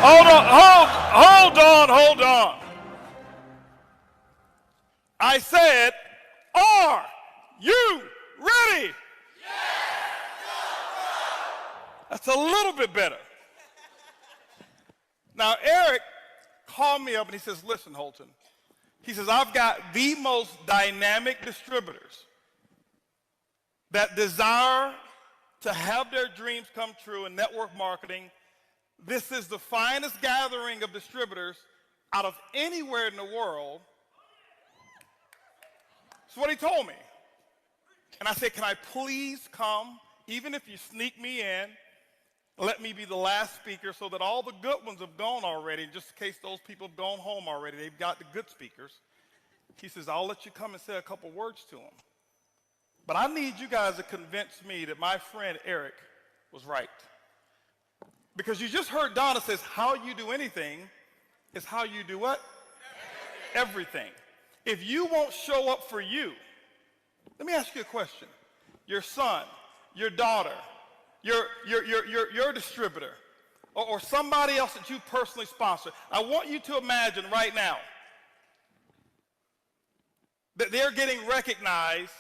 Hold on. I said, are you ready? Yes, that's a little bit better. Now, Eric called me up and he says, listen, Holton. He says, I've got the most dynamic distributors that desire to have their dreams come true in network marketing. This is the finest gathering of distributors out of anywhere in the world. That's what he told me. And I said, can I please come, even if you sneak me in, let me be the last speaker so that all the good ones have gone already, just in case those people have gone home already. They've got the good speakers. He says, I'll let you come and say a couple words to them. But I need you guys to convince me that my friend Eric was right. Because you just heard Donna says, how you do anything is how you do what? Everything. If you won't show up for you, let me ask you a question. Your son, your daughter, your distributor, or somebody else that you personally sponsor, I want you to imagine right now that they're getting recognized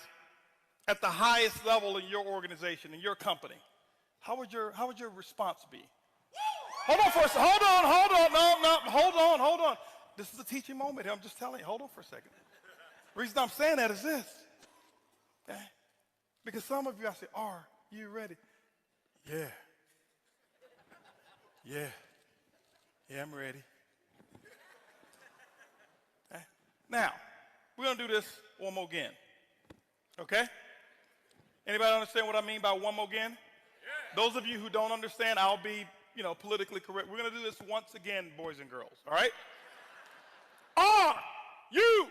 at the highest level in your organization, in your company. How would your response be? Hold on for a second. Hold on. This is a teaching moment here. I'm just telling you. Hold on for a second. The reason I'm saying that is this. Okay? Because some of you, I say, are you ready? Yeah, I'm ready. Okay? Now, we're going to do this one more again. Okay? Anybody understand what I mean by one more again? Yeah. Those of you who don't understand, I'll be, politically correct. We're going to do this once again, boys and girls. All right? Are you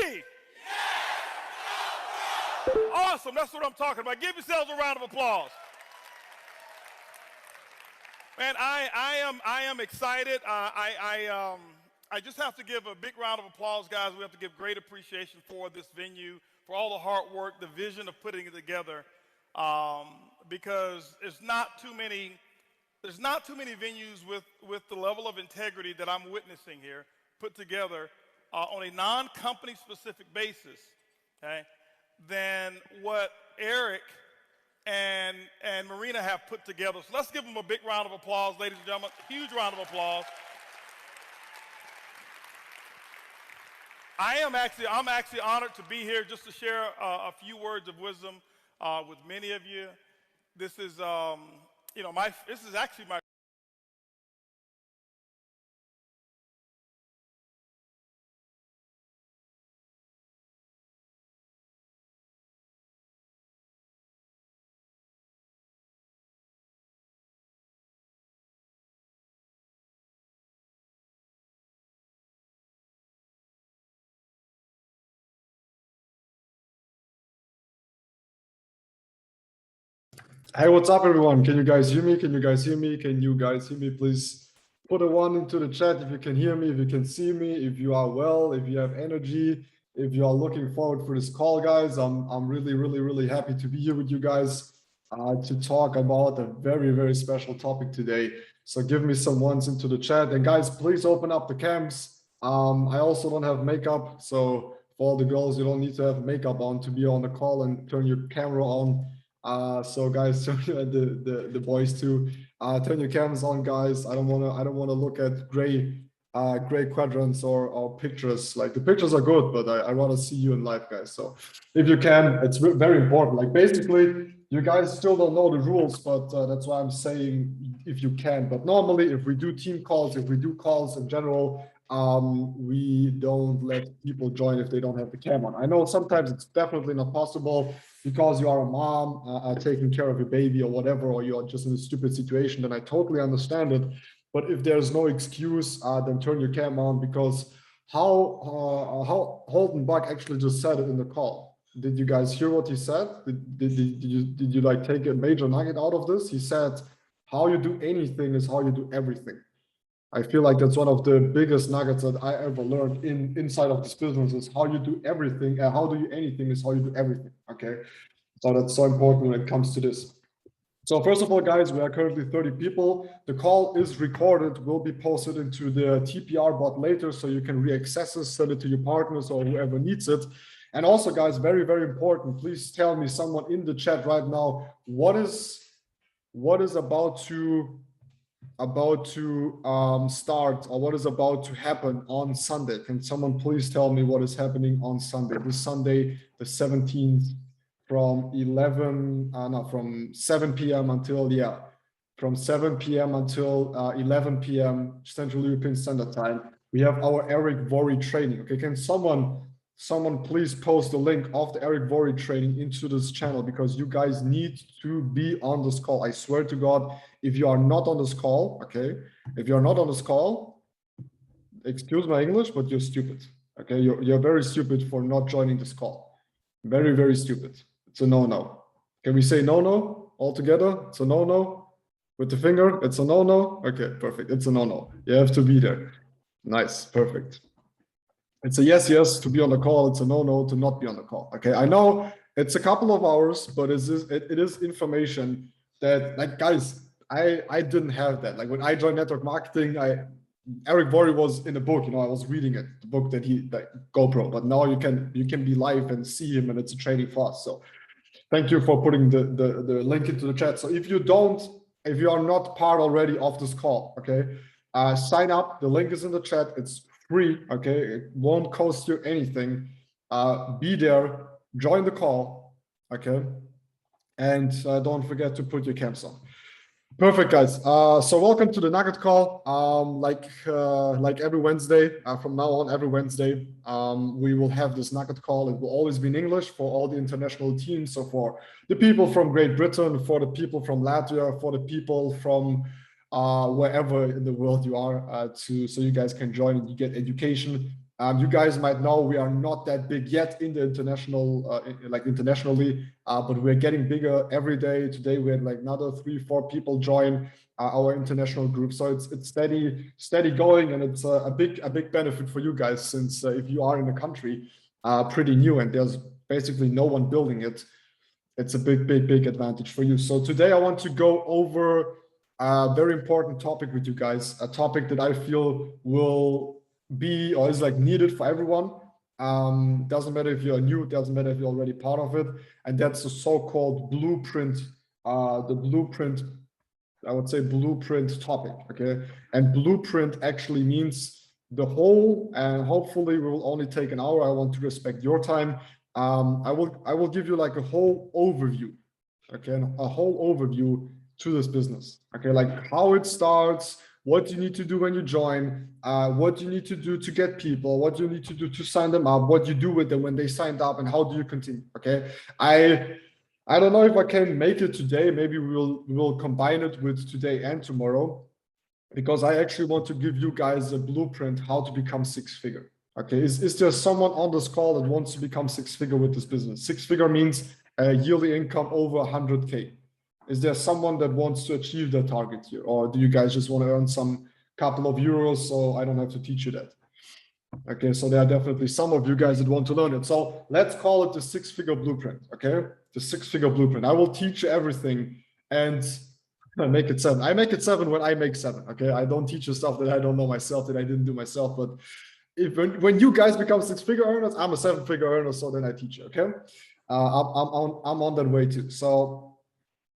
ready? Yes. Awesome. That's what I'm talking about. Give yourselves a round of applause. Man, I am excited. I just have to give a big round of applause, guys. We have to give great appreciation for this venue, for all the hard work, the vision of putting it together, because there's not too many venues with the level of integrity that I'm witnessing here put together on a non-company specific basis, okay, than what Eric and Marina have put together. So let's give them a big round of applause, ladies and gentlemen. Huge round of applause. I'm actually honored to be here just to share a few words of wisdom with many of you. This is this is actually my Hey, what's up, everyone? Can you guys hear me? Can you guys hear me? Please put a 1 into the chat if you can hear me, if you can see me, if you are well, if you have energy, if you are looking forward for this call, guys. I'm really happy to be here with you guys to talk about a very special topic today. So give me some ones into the chat. And guys, please open up the cams. I also don't have makeup. So for all the girls, you don't need to have makeup on to be on the call and turn your camera on. So guys, the boys too, turn your cameras on, guys. I don't wanna look at gray quadrants or pictures. Like, the pictures are good, but I rather see you in live, guys. So if you can, it's very important. Like, basically, you guys still don't know the rules, but that's why I'm saying if you can. But normally, if we do team calls, if we do calls in general, we don't let people join if they don't have the cam on. I know sometimes it's definitely not possible because you are a mom taking care of your baby or whatever, or you're just in a stupid situation, then I totally understand it. But if there's no excuse, then turn your cam on, because how Holton Buck actually just said it in the call. Did you guys hear what he said? Did you like take a major nugget out of this? He said, how you do anything is how you do everything. I feel like that's one of the biggest nuggets that I ever learned inside of this business, is how you do everything. How do you anything is how you do everything. Okay, so that's so important when it comes to this. So first of all, guys, we are currently 30 people. The call is recorded, will be posted into the TPR bot later, so you can re-access it, send it to your partners or whoever needs it. And also, guys, very, very important, please tell me, someone in the chat right now, what is about to start, or what is about to happen on Sunday? Can someone please tell me what is happening on Sunday? This Sunday, the 17th, from 7 p.m. until, from 7 p.m. until 11 p.m. Central European Standard Time. We have our Eric Worre training. Okay, can someone please post the link of the Eric Worre training into this channel, because you guys need to be on this call. I swear to God, if you are not on this call, okay, if you're not on this call, excuse my English, but you're stupid. Okay, you're very stupid for not joining this call. Very, very stupid. It's a no-no. Can we say no-no all together? It's a no-no. With the finger, it's a no-no. Okay, perfect. It's a no-no. You have to be there. Nice, perfect. It's a yes, yes to be on the call. It's a no to not be on the call. Okay, I know it's a couple of hours, but it is information that, like, guys, I didn't have that. Like when I joined network marketing, Eric Worre was in a book. You know, I was reading it, the book that GoPro. But now you can be live and see him, and it's a training class. So thank you for putting the link into the chat. So if you are not part already of this call, okay, sign up. The link is in the chat. It's free, okay? It won't cost you anything. Be there, join the call, okay? And don't forget to put your camps on. Perfect, guys. So welcome to the Nugget call. Like every Wednesday, from now on, every Wednesday, we will have this Nugget call. It will always be in English for all the international teams. So for the people from Great Britain, for the people from Latvia, for the people from wherever in the world you are, so you guys can join and you get education. You guys might know we are not that big yet in the international, internationally, but we're getting bigger every day. Today we had like another 3-4 people join our international group, so it's steady going, and it's a big benefit for you guys, since if you are in a country pretty new and there's basically no one building it, it's a big advantage for you. So today I want to go over a very important topic with you guys, a topic that I feel will be, or is like needed for everyone. Doesn't matter if you're new, doesn't matter if you're already part of it, and that's the so-called blueprint, the blueprint, I would say blueprint topic, okay? And blueprint actually means the whole, and hopefully we will only take an hour. I want to respect your time. I will give you like a whole overview, okay? A whole overview to this business, okay? Like how it starts, what you need to do when you join, what you need to do to get people, what you need to do to sign them up, what you do with them when they signed up, and how do you continue, okay? I don't know if I can make it today. Maybe we will combine it with today and tomorrow, because I actually want to give you guys a blueprint how to become six-figure, okay? Is there someone on this call that wants to become six-figure with this business? Six-figure means a yearly income over 100K. Is there someone that wants to achieve that target here? Or do you guys just want to earn some couple of euros so I don't have to teach you that? Okay, so there are definitely some of you guys that want to learn it. So let's call it the six-figure blueprint, okay? The six-figure blueprint. I will teach you everything and make it 7. I make it 7 when I make 7, okay? I don't teach you stuff that I don't know myself, that I didn't do myself. But when you guys become six-figure earners, I'm a 7-figure earner, so then I teach you, okay? I'm on that way too. So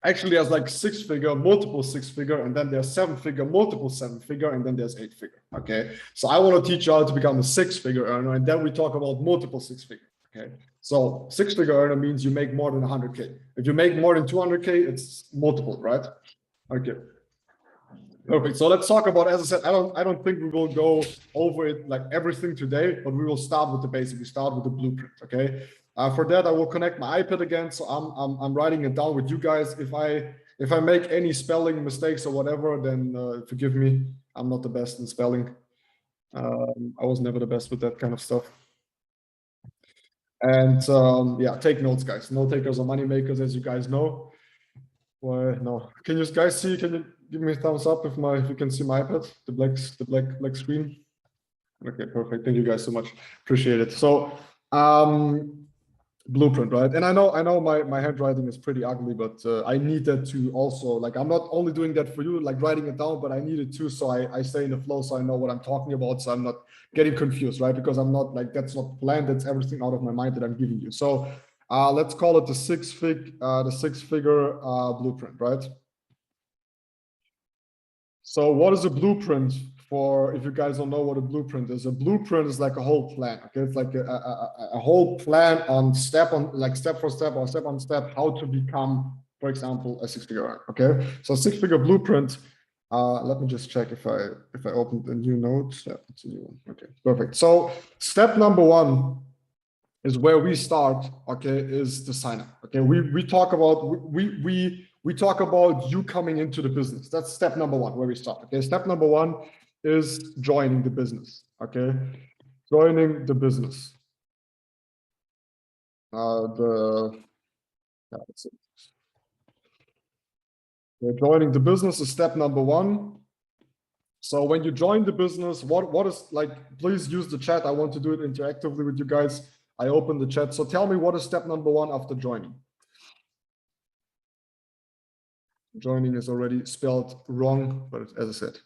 actually, there's like 6-figure, multiple 6-figure, and then there's 7-figure, multiple 7-figure, and then there's 8-figure. Okay, so I want to teach you how to become a 6-figure earner, and then we talk about multiple 6-figure. Okay, so 6-figure earner means you make more than 100K. If you make more than 200K, it's multiple, right? Okay. Perfect. So let's talk about, as I said, I don't think we will go over it like everything today, but we will start with the basic. We start with the blueprint. Okay. For that, I will connect my iPad again. So I'm writing it down with you guys. If I make any spelling mistakes or whatever, then forgive me. I'm not the best in spelling. I was never the best with that kind of stuff. And yeah, take notes, guys. Note takers are money makers, as you guys know. Why no? Can you guys see? Can you give me a thumbs up if you can see my iPad, the black screen? Okay, perfect. Thank you guys so much. Appreciate it. So Blueprint, right? And I know my handwriting is pretty ugly, but I need that to also, like, I'm not only doing that for you, like writing it down, but I need it too, so I stay in the flow, so I know what I'm talking about, so I'm not getting confused, right? Because I'm not like, that's not planned, that's everything out of my mind that I'm giving you. So let's call it the six-figure blueprint, right? So what is a blueprint? For, if you guys don't know what a blueprint is like a whole plan. Okay, it's like a whole plan on step for step or step on step how to become, for example, a six-figure earner. Okay, so six-figure blueprint. Let me just check if I opened a new note. Yeah, it's a new one. Okay, perfect. So step number one is where we start. Okay, is the sign up. Okay, we talk about we talk about you coming into the business. That's step number one, where we start. Okay, step number one is joining the business. Okay, joining the business. That's it. Joining the business is step number one. So when you join the business, what is, like, please use the chat. I want to do it interactively with you guys. I open the chat. So tell me, what is step number one after joining? Joining is already spelled wrong, but as I said,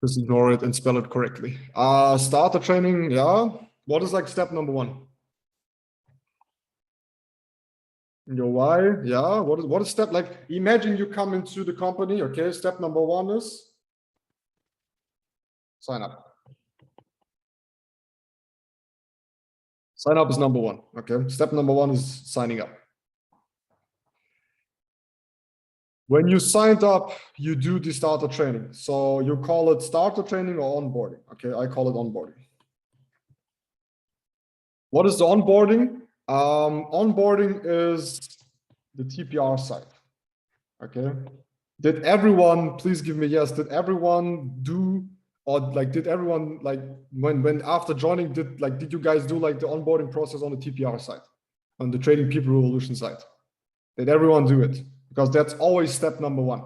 just ignore it and spell it correctly. Starter training, yeah. What is like step number one? Your why, yeah. What is step, like, imagine you come into the company, okay? Step number one is sign up. Sign up is number one, okay? Step number one is signing up. When you signed up, you do the starter training. So you call it starter training or onboarding, okay? I call it onboarding. What is the onboarding? Onboarding is the TPR side, okay? Did everyone, please give me yes, did everyone do, or like, did everyone, like, when after joining, did you guys do like the onboarding process on the TPR side, on the Trading People Revolution side? Did everyone do it? Because that's always step number one.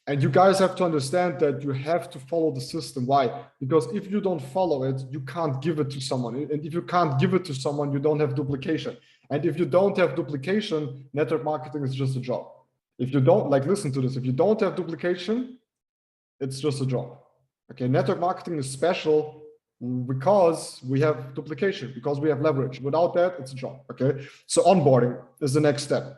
And you guys have to understand that you have to follow the system. Why? Because if you don't follow it, you can't give it to someone. And if you can't give it to someone, you don't have duplication. And if you don't have duplication, network marketing is just a job. If you don't, like, listen to this, if you don't have duplication, it's just a job. Okay, network marketing is special because we have duplication, because we have leverage. Without that, it's a job. Okay, so onboarding is the next step.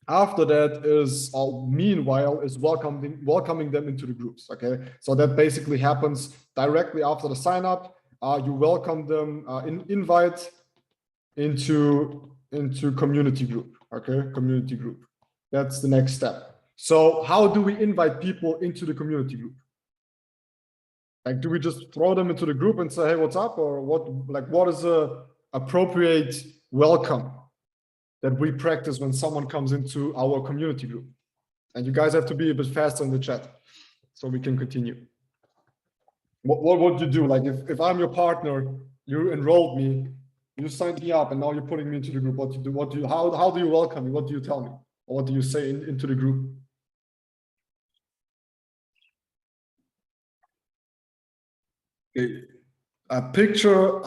After that is, meanwhile, is welcoming them into the groups. Okay, so that basically happens directly after the sign up. You welcome them, invite into community group. Okay, community group. That's the next step. So how do we invite people into the community group? Like, do we just throw them into the group and say, hey, what's up? Or what is a appropriate welcome that we practice when someone comes into our community group? And you guys have to be a bit faster in the chat so we can continue. What would you do? Like, if I'm your partner, you enrolled me, you signed me up, and now you're putting me into the group, what do you do? How do you welcome me? What do you tell me? Or what do you say into the group? A picture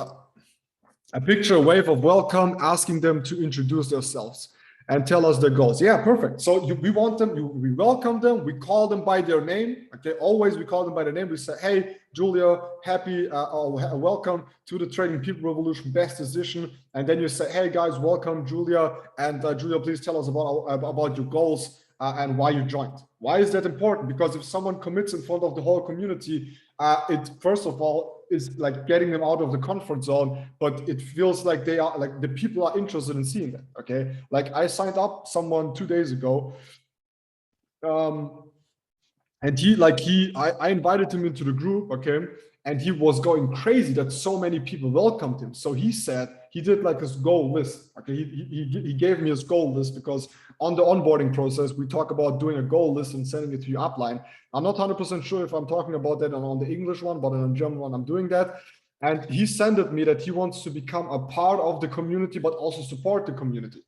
a wave of welcome, asking them to introduce themselves and tell us their goals. Yeah, perfect. So we want them, we welcome them, we call them by their name. Okay, always we call them by their name. We say, hey, Julia, happy, welcome to the Trading People Revolution Best Decision. And then you say, hey guys, welcome Julia. And Julia, please tell us about your goals and why you joined. Why is that important? Because if someone commits in front of the whole community, it first of all is like getting them out of the comfort zone, but it feels like they are, like, the people are interested in seeing that. Okay, like I signed up someone 2 days ago, and I invited him into the group. Okay, and he was going crazy that so many people welcomed him. So he said he did like his goal list. Okay, he gave me his goal list, because on the onboarding process we talk about doing a goal list and sending it to your upline. I'm not 100% sure if I'm talking about that on the English one, but on the German one I'm doing that. And he sent it me that he wants to become a part of the community, but also support the community.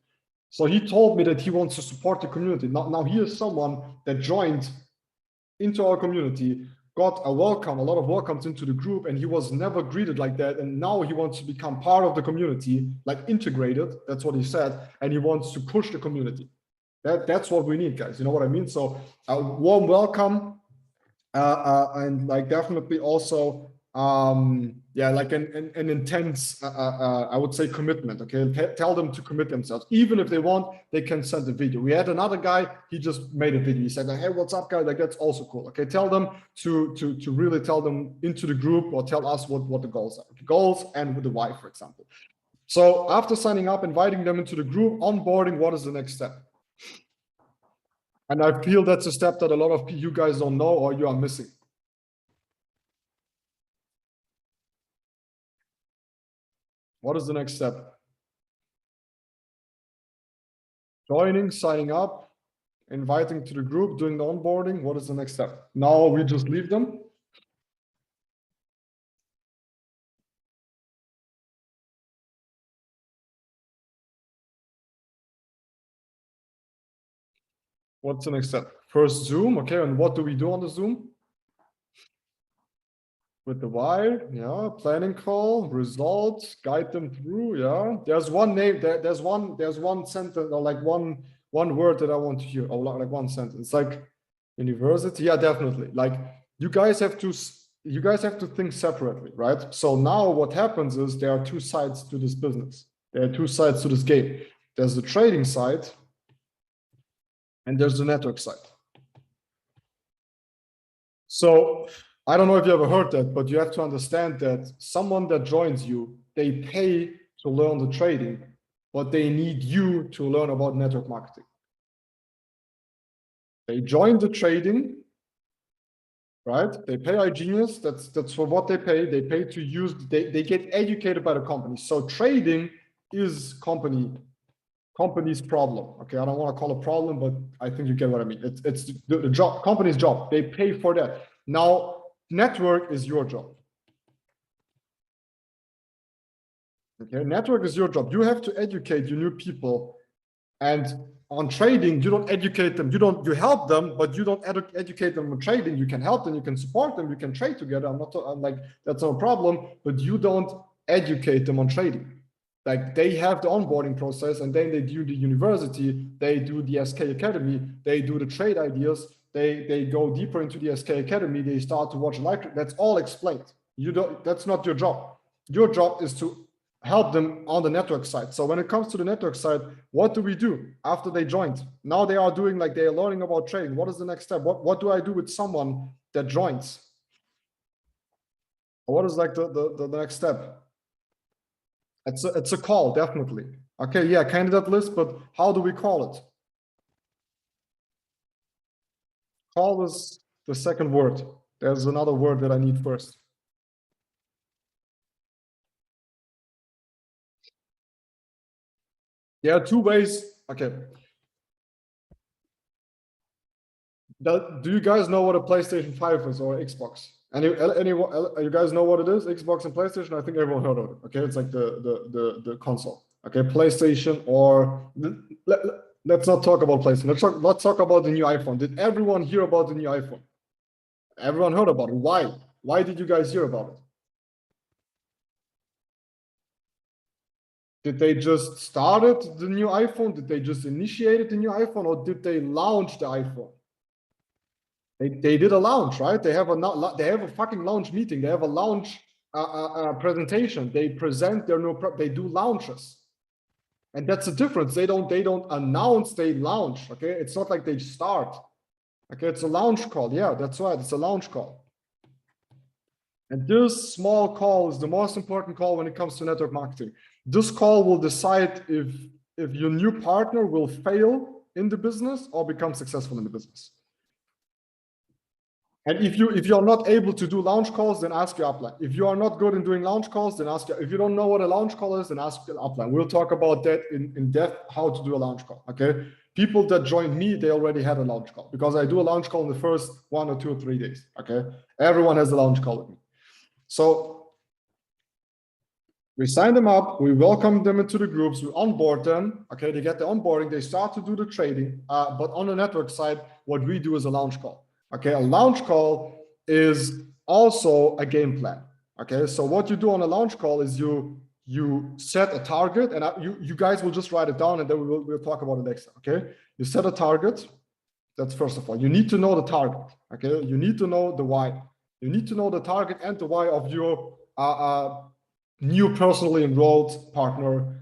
So he told me that he wants to support the community. Now he is someone that joined into our community got a lot of welcomes into the group, and he was never greeted like that. And now he wants to become part of the community, like integrated. That's what he said. And he wants to push the community. That's what we need, guys. You know what I mean? So a warm welcome, and like definitely also, yeah, like an intense, I would say, commitment. Okay, tell them to commit themselves. Even if they want, they can send a video. We had another guy, he just made a video. He said, hey, what's up, guys? Like, that's also cool. Okay, tell them to really tell them into the group, or tell us what the goals are. The goals and with the why, for example. So after signing up, inviting them into the group, onboarding, what is the next step? And I feel that's a step that a lot of you guys don't know, or you are missing. What is the next step? Joining, signing up, inviting to the group, doing the onboarding. What is the next step? Now we just leave them. What's the next step? First Zoom, okay, and what do we do on the Zoom? With the why, yeah, planning call, results, guide them through, yeah. There's one name, there's one sentence, or like one word that I want to hear, or like one sentence, like university, yeah, definitely. Like you guys have to think separately, right? So now what happens is there are two sides to this business. There are two sides to this game. There's the trading side, and there's the network side. So I don't know if you ever heard that, but you have to understand that someone that joins you, they pay to learn the trading, but they need you to learn about network marketing. They join the trading, right? They pay iGenius, that's for what they pay. They pay to use, they get educated by the company. So trading is company's problem. Okay, I don't want to call it problem, but I think you get what I mean. It's the job, company's job. They pay for that. Now, network is your job. Okay, network is your job. You have to educate your new people, and on trading, you don't educate them. You help them, but you don't educate them on trading. You can help them, you can support them, you can trade together. I'm like, that's no problem, but you don't educate them on trading. Like they have the onboarding process, and then they do the university, they do the SK Academy, they do the trade ideas, they go deeper into the SK Academy, they start to watch live. That's all explained. That's not your job. Your job is to help them on the network side. So when it comes to the network side, what do we do after they joined? Now they are doing, like, they are learning about trading. What is the next step? What do I do with someone that joins? What is like the next step? It's a call, definitely. Okay, yeah, candidate list, but how do we call it? Call is the second word. There's another word that I need first. There are two ways. Okay. Do you guys know what a PlayStation 5 is, or Xbox? Anyone, you guys know what it is? Xbox and PlayStation? I think everyone heard of it. Okay, it's like the console. Okay, PlayStation, or let's not talk about PlayStation. Let's talk about the new iPhone. Did everyone hear about the new iPhone? Everyone heard about it. Why? Why did you guys hear about it? Did they just started the new iPhone? Did they just initiated the new iPhone, or did they launch the iPhone? They did a launch, right? They have a fucking launch meeting. They have a launch presentation. They present their new they do launches, and that's the difference. They don't announce, they launch. Okay, it's not like they start. Okay, it's a launch call. Yeah, that's right. It's a launch call. And this small call is the most important call when it comes to network marketing. This call will decide if your new partner will fail in the business or become successful in the business. And if you're not able to do launch calls, then ask your upline. If you are not good in doing launch calls, then ask. If you don't know what a launch call is, then ask your upline. We'll talk about that in depth, how to do a launch call. Okay. People that joined me, they already had a launch call, because I do a launch call in the first 1 or 2 or 3 days. Okay. Everyone has a launch call with me. So we sign them up, we welcome them into the groups, we onboard them. Okay, they get the onboarding, they start to do the trading. But on the network side, what we do is a launch call. Okay, a launch call is also a game plan. Okay, so what you do on a launch call is you set a target, and you guys will just write it down, and then we'll talk about it next time. Okay, you set a target. That's first of all. You need to know the target. Okay, you need to know the why. You need to know the target and the why of your new personally enrolled partner,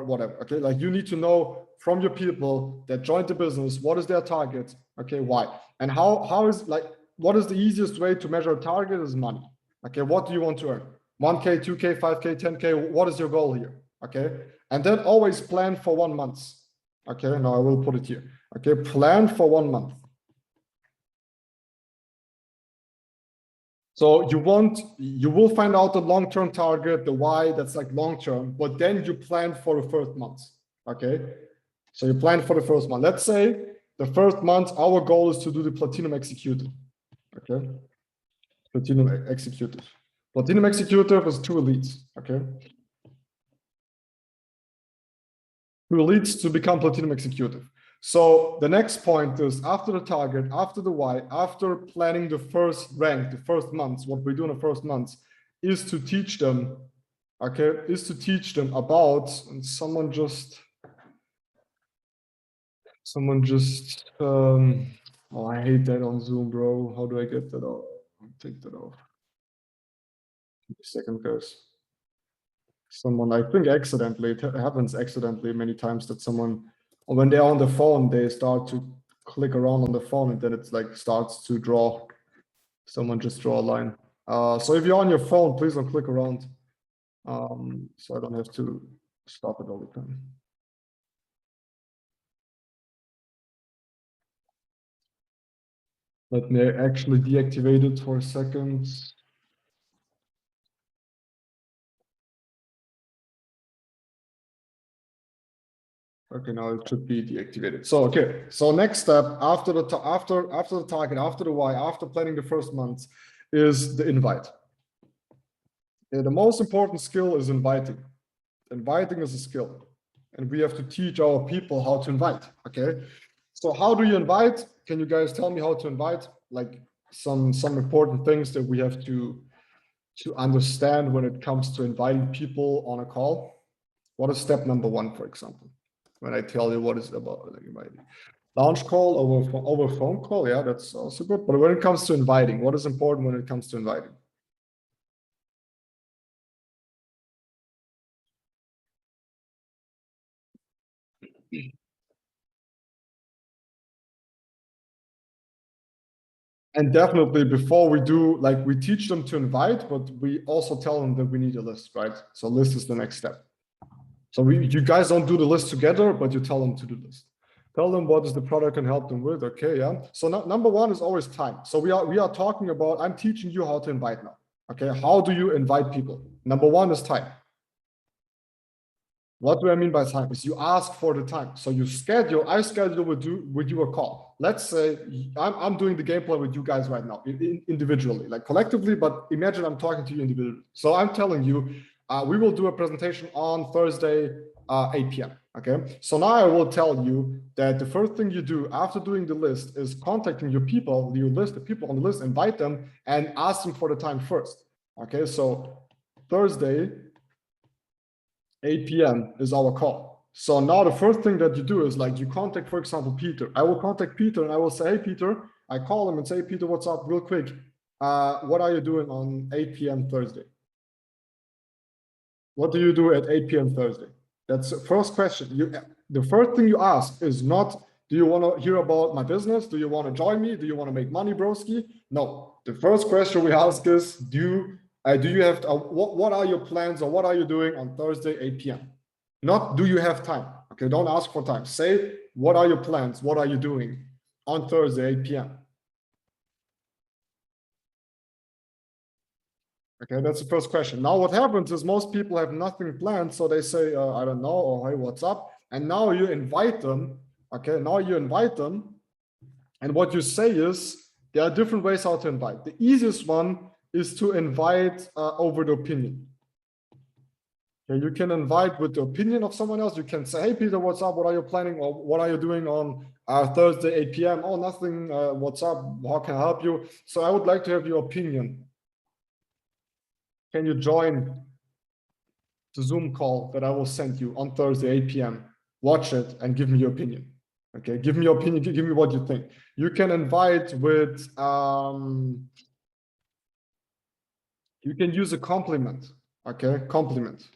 whatever. Okay, like you need to know from your people that joined the business what is their target. Okay, why, and how is like what is the easiest way to measure a target is money. Okay, what do you want to earn? 1K, 2K, 5K, 10K. What is your goal here? Okay, and then always plan for 1 month. Okay, now I will put it here. Okay, plan for 1 month. So you will find out the long-term target, the why, that's like long-term, but then you plan for the first month. Okay, so you plan for the first month. Let's say the first month, our goal is to do the platinum executive. Okay, platinum executive. Platinum executive is 2 elites. Okay, 2 elites to become platinum executive. So the next point is after the target, after the why, after planning the first rank, the first months, what we do in the first months is to teach them, okay, is to teach them about, and someone just, oh, I hate that on Zoom, bro. How do I get that off? I'll take that off. A second, guys. Someone, I think accidentally, it happens accidentally many times that someone, or when they're on the phone, they start to click around on the phone and then it's like starts to draw. Someone just draw a line. So if you're on your phone, please don't click around. So I don't have to stop it all the time. Let me actually deactivate it for a second. Okay, now it should be deactivated. So okay, so next step after the target, after the why, after planning the first month, is the invite. And the most important skill is inviting. Inviting is a skill, and we have to teach our people how to invite. Okay, so how do you invite? Can you guys tell me how to invite? Like some important things that we have to understand when it comes to inviting people on a call. What is step number 1, for example? When I tell you what is about like inviting. Launch call over phone call, yeah, that's also good. But when it comes to inviting, what is important when it comes to inviting? And definitely before we do, like we teach them to invite, but we also tell them that we need a list, right? So list is the next step. So you guys don't do the list together, but you tell them to do this. Tell them what is the product can help them with. Okay, yeah. So number 1 is always time. So we are talking about, I'm teaching you how to invite now. Okay, how do you invite people? Number 1 is time. What do I mean by time? Is you ask for the time. So you schedule, I schedule with you a call. Let's say I'm doing the game plan with you guys right now, individually, like collectively, but imagine I'm talking to you individually. So I'm telling you, we will do a presentation on Thursday, 8 p.m. Okay. So now I will tell you that the first thing you do after doing the list is contacting your people, you list the people on the list, invite them and ask them for the time first. Okay. So Thursday, 8 p.m. is our call. So now the first thing that you do is like you contact, for example, Peter. I will contact Peter and I will say, hey, Peter, I call him and say, Peter, what's up? Real quick. What are you doing on 8 p.m. Thursday? What do you do at 8 p.m. Thursday? That's the first question. The first thing you ask is not, do you want to hear about my business? Do you want to join me? Do you want to make money, broski? No. The first question we ask is, do you have what are your plans or what are you doing on Thursday 8 p.m. Not do you have time? Okay, don't ask for time. Say what are your plans, what are you doing on Thursday 8 p.m. Okay, that's the first question. Now what happens is most people have nothing planned, so they say I don't know, or hey, what's up? And now you invite them. Okay, now you invite them, and what you say is there are different ways how to invite. The easiest one is to invite over the opinion. Okay, you can invite with the opinion of someone else. You can say, hey, Peter, what's up? What are you planning? Or what are you doing on Thursday, 8 p.m.? Oh, nothing. What's up? How can I help you? So I would like to have your opinion. Can you join the Zoom call that I will send you on Thursday, 8 p.m.? Watch it and give me your opinion. Okay, give me your opinion. Give me what you think. You can invite with, you can use a compliment. Okay, compliment.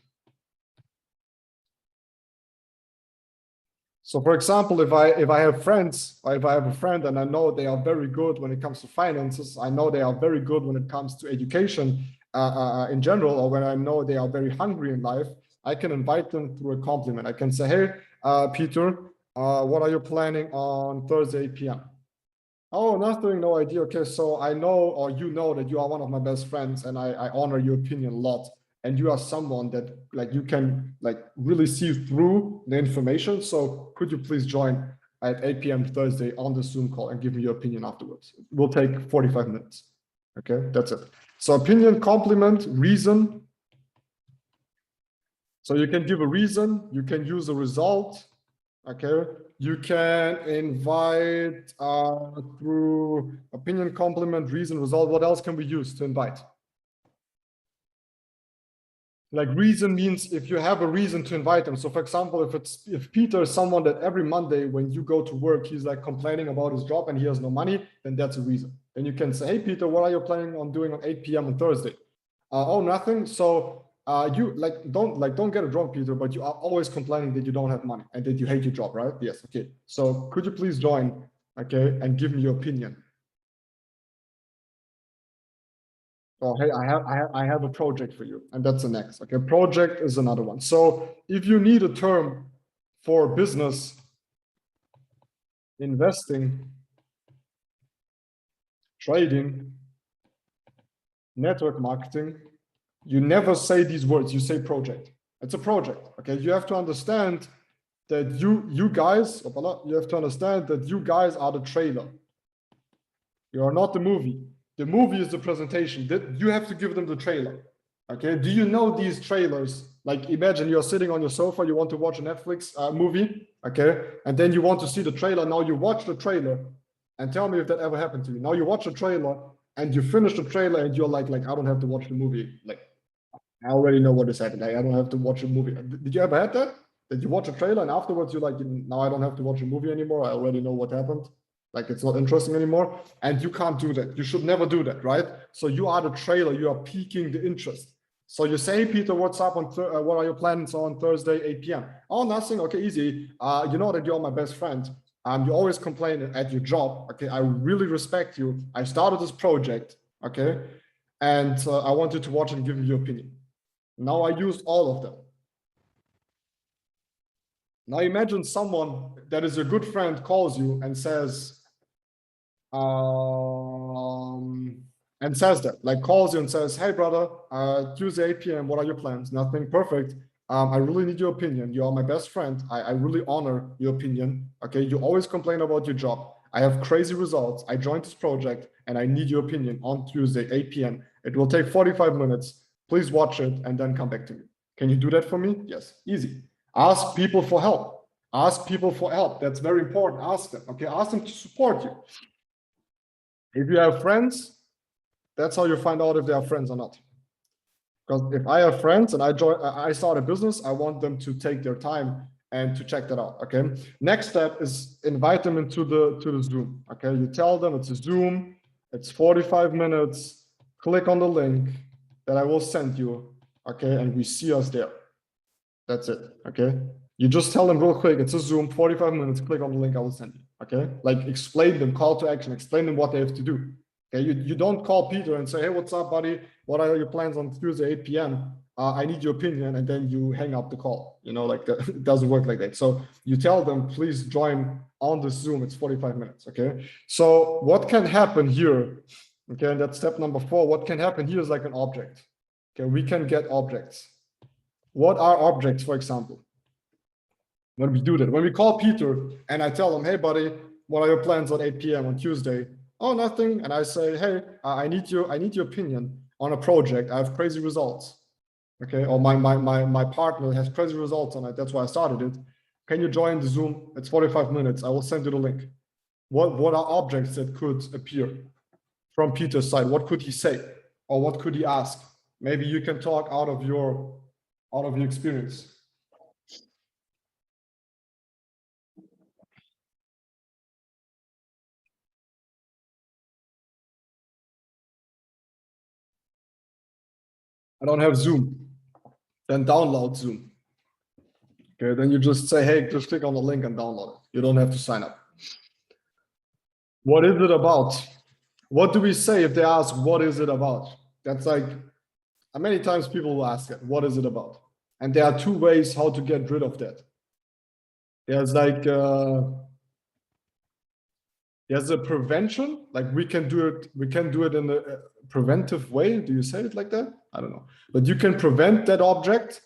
So for example, if I have friends, or if I have a friend and I know they are very good when it comes to finances, I know they are very good when it comes to education in general, or when I know they are very hungry in life, I can invite them through a compliment. I can say, hey, Peter, what are you planning on Thursday, 8 p.m.? Oh, nothing, no idea. Okay, so I know, or you know, that you are one of my best friends and I honor your opinion a lot. And you are someone that like you can like really see through the information. So could you please join at 8 p.m. Thursday on the Zoom call and give me your opinion afterwards? It will take 45 minutes. Okay, that's it. So opinion, compliment, reason. So you can give a reason, you can use a result. Okay, you can invite through opinion, compliment, reason, result. What else can we use to invite? Like reason means if you have a reason to invite them. So for example, if Peter is someone that every Monday when you go to work, he's like complaining about his job and he has no money, then that's a reason. Then you can say, hey, Peter, what are you planning on doing on 8 p.m. on Thursday? Oh, nothing. So you don't get it wrong, Peter, but you are always complaining that you don't have money and that you hate your job, right? Yes. Okay. So could you please join, okay, and give me your opinion? Oh, hey, I have a project for you, and that's the next. Okay, project is another one. So if you need a term for business, investing, trading, network marketing, you never say these words. You say project. It's a project. Okay, you have to understand that you guys, you have to understand that you guys are the trailer. You are not the movie. The movie is the presentation. That you have to give them the trailer. Okay. Do you know these trailers? Like imagine you're sitting on your sofa, you want to watch a Netflix movie, okay, and then you want to see the trailer. Now you watch the trailer, and tell me if that ever happened to you. Now you watch a trailer, and you finish the trailer, and you're like I don't have to watch the movie. Like I already know what is happening. I don't have to watch a movie. Did you ever have that? That you watch a trailer and afterwards you're like, now I don't have to watch a movie anymore. I already know what happened. Like it's not interesting anymore. And you can't do that. You should never do that, right? So you are the trailer. You are piquing the interest. So you say, hey, Peter, what's up on what are your plans on Thursday, 8 p.m.? Oh, nothing. Okay, easy. You know that you're my best friend. You always complain at your job. Okay, I really respect you. I started this project. Okay, and I want you to watch and give me your opinion. Now I used all of them. Now imagine someone that is a good friend calls you and says that, like calls you and says, hey brother, Tuesday 8 p.m. what are your plans? Nothing, perfect. I really need your opinion. You are my best friend. I really honor your opinion. Okay, you always complain about your job. I have crazy results. I joined this project and I need your opinion on Tuesday 8 p.m. It will take 45 minutes. Please watch it and then come back to me. Can you do that for me? Yes, easy. Ask people for help. Ask people for help. That's very important. Ask them. Okay, ask them to support you. If you have friends, that's how you find out if they are friends or not. Because if I have friends and I start a business, I want them to take their time and to check that out. Okay. Next step is invite them into the Zoom. Okay. You tell them it's a Zoom. It's 45 minutes. Click on the link that I will send you. Okay. And we see us there. That's it. Okay. You just tell them real quick, it's a Zoom, 45 minutes, click on the link I will send you. Okay. Like explain them, call to action, explain them what they have to do. Okay. You don't call Peter and say, hey, what's up, buddy? What are your plans on Tuesday, 8 p.m.? I need your opinion. And then you hang up the call. You know, like it doesn't work like that. So you tell them, please join on the Zoom. It's 45 minutes. Okay. So what can happen here? Okay. And that's step number 4. What can happen here is like an object. Okay. We can get objects. What are objects, for example? When we do that, when we call Peter and I tell him, hey, buddy, what are your plans on 8 p.m. on Tuesday? Oh, nothing. And I say, hey, I need your opinion on a project. I have crazy results. okay, or my partner has crazy results on it, that's why I started it. Can you join the Zoom? It's 45 minutes. I will send you the link. What are objects that could appear from Peter's side? What could he say? Or what could he ask? Maybe you can talk out of your experience. I don't have Zoom. Then download Zoom. Okay, then you just say, hey, just click on the link and download it. You don't have to sign up. What is it about? What do we say if they ask, what is it about? That's like, many times people will ask it, what is it about? And there are two ways how to get rid of that. There's like, there's a prevention, like we can do it in a preventive way. Do you say it like that? I don't know. But you can prevent that object.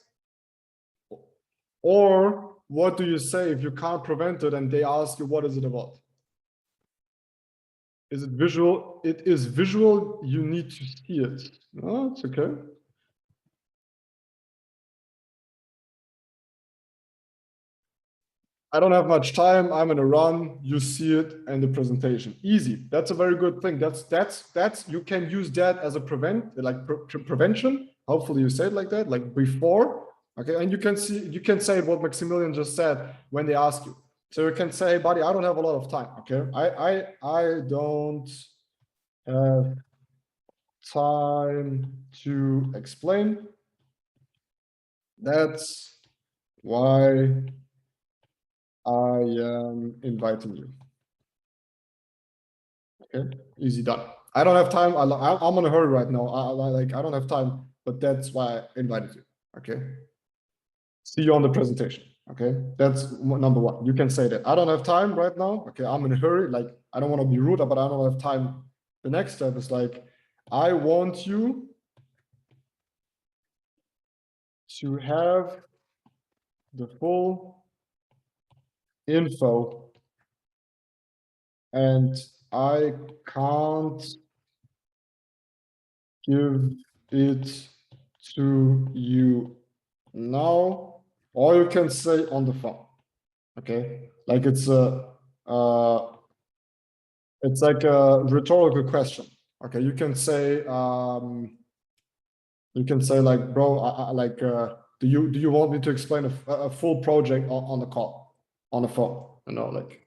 Or what do you say if you can't prevent it and they ask you, what is it about? Is it visual? It is visual. You need to see it. No, it's okay. I don't have much time. I'm in a run. You see it in the presentation. Easy. That's a very good thing. That's you can use that as a prevention. Hopefully you say it like that, like before. Okay, and you can say what Maximilian just said when they ask you. So you can say, hey, buddy, I don't have a lot of time. Okay, I don't have time to explain. That's why I am inviting you. Okay, easy done. I don't have time. I'm in a hurry right now. I don't have time, but that's why I invited you. Okay. See you on the presentation. Okay, that's number one. You can say that. I don't have time right now. Okay, I'm in a hurry. Like, I don't want to be rude, but I don't have time. The next step is like, I want you to have the full info, and I can't give it to you now, or you can say on the phone. Okay, like it's like a rhetorical question. Okay, you can say like, bro, do you want me to explain a full project on the call, on the phone? You know, like,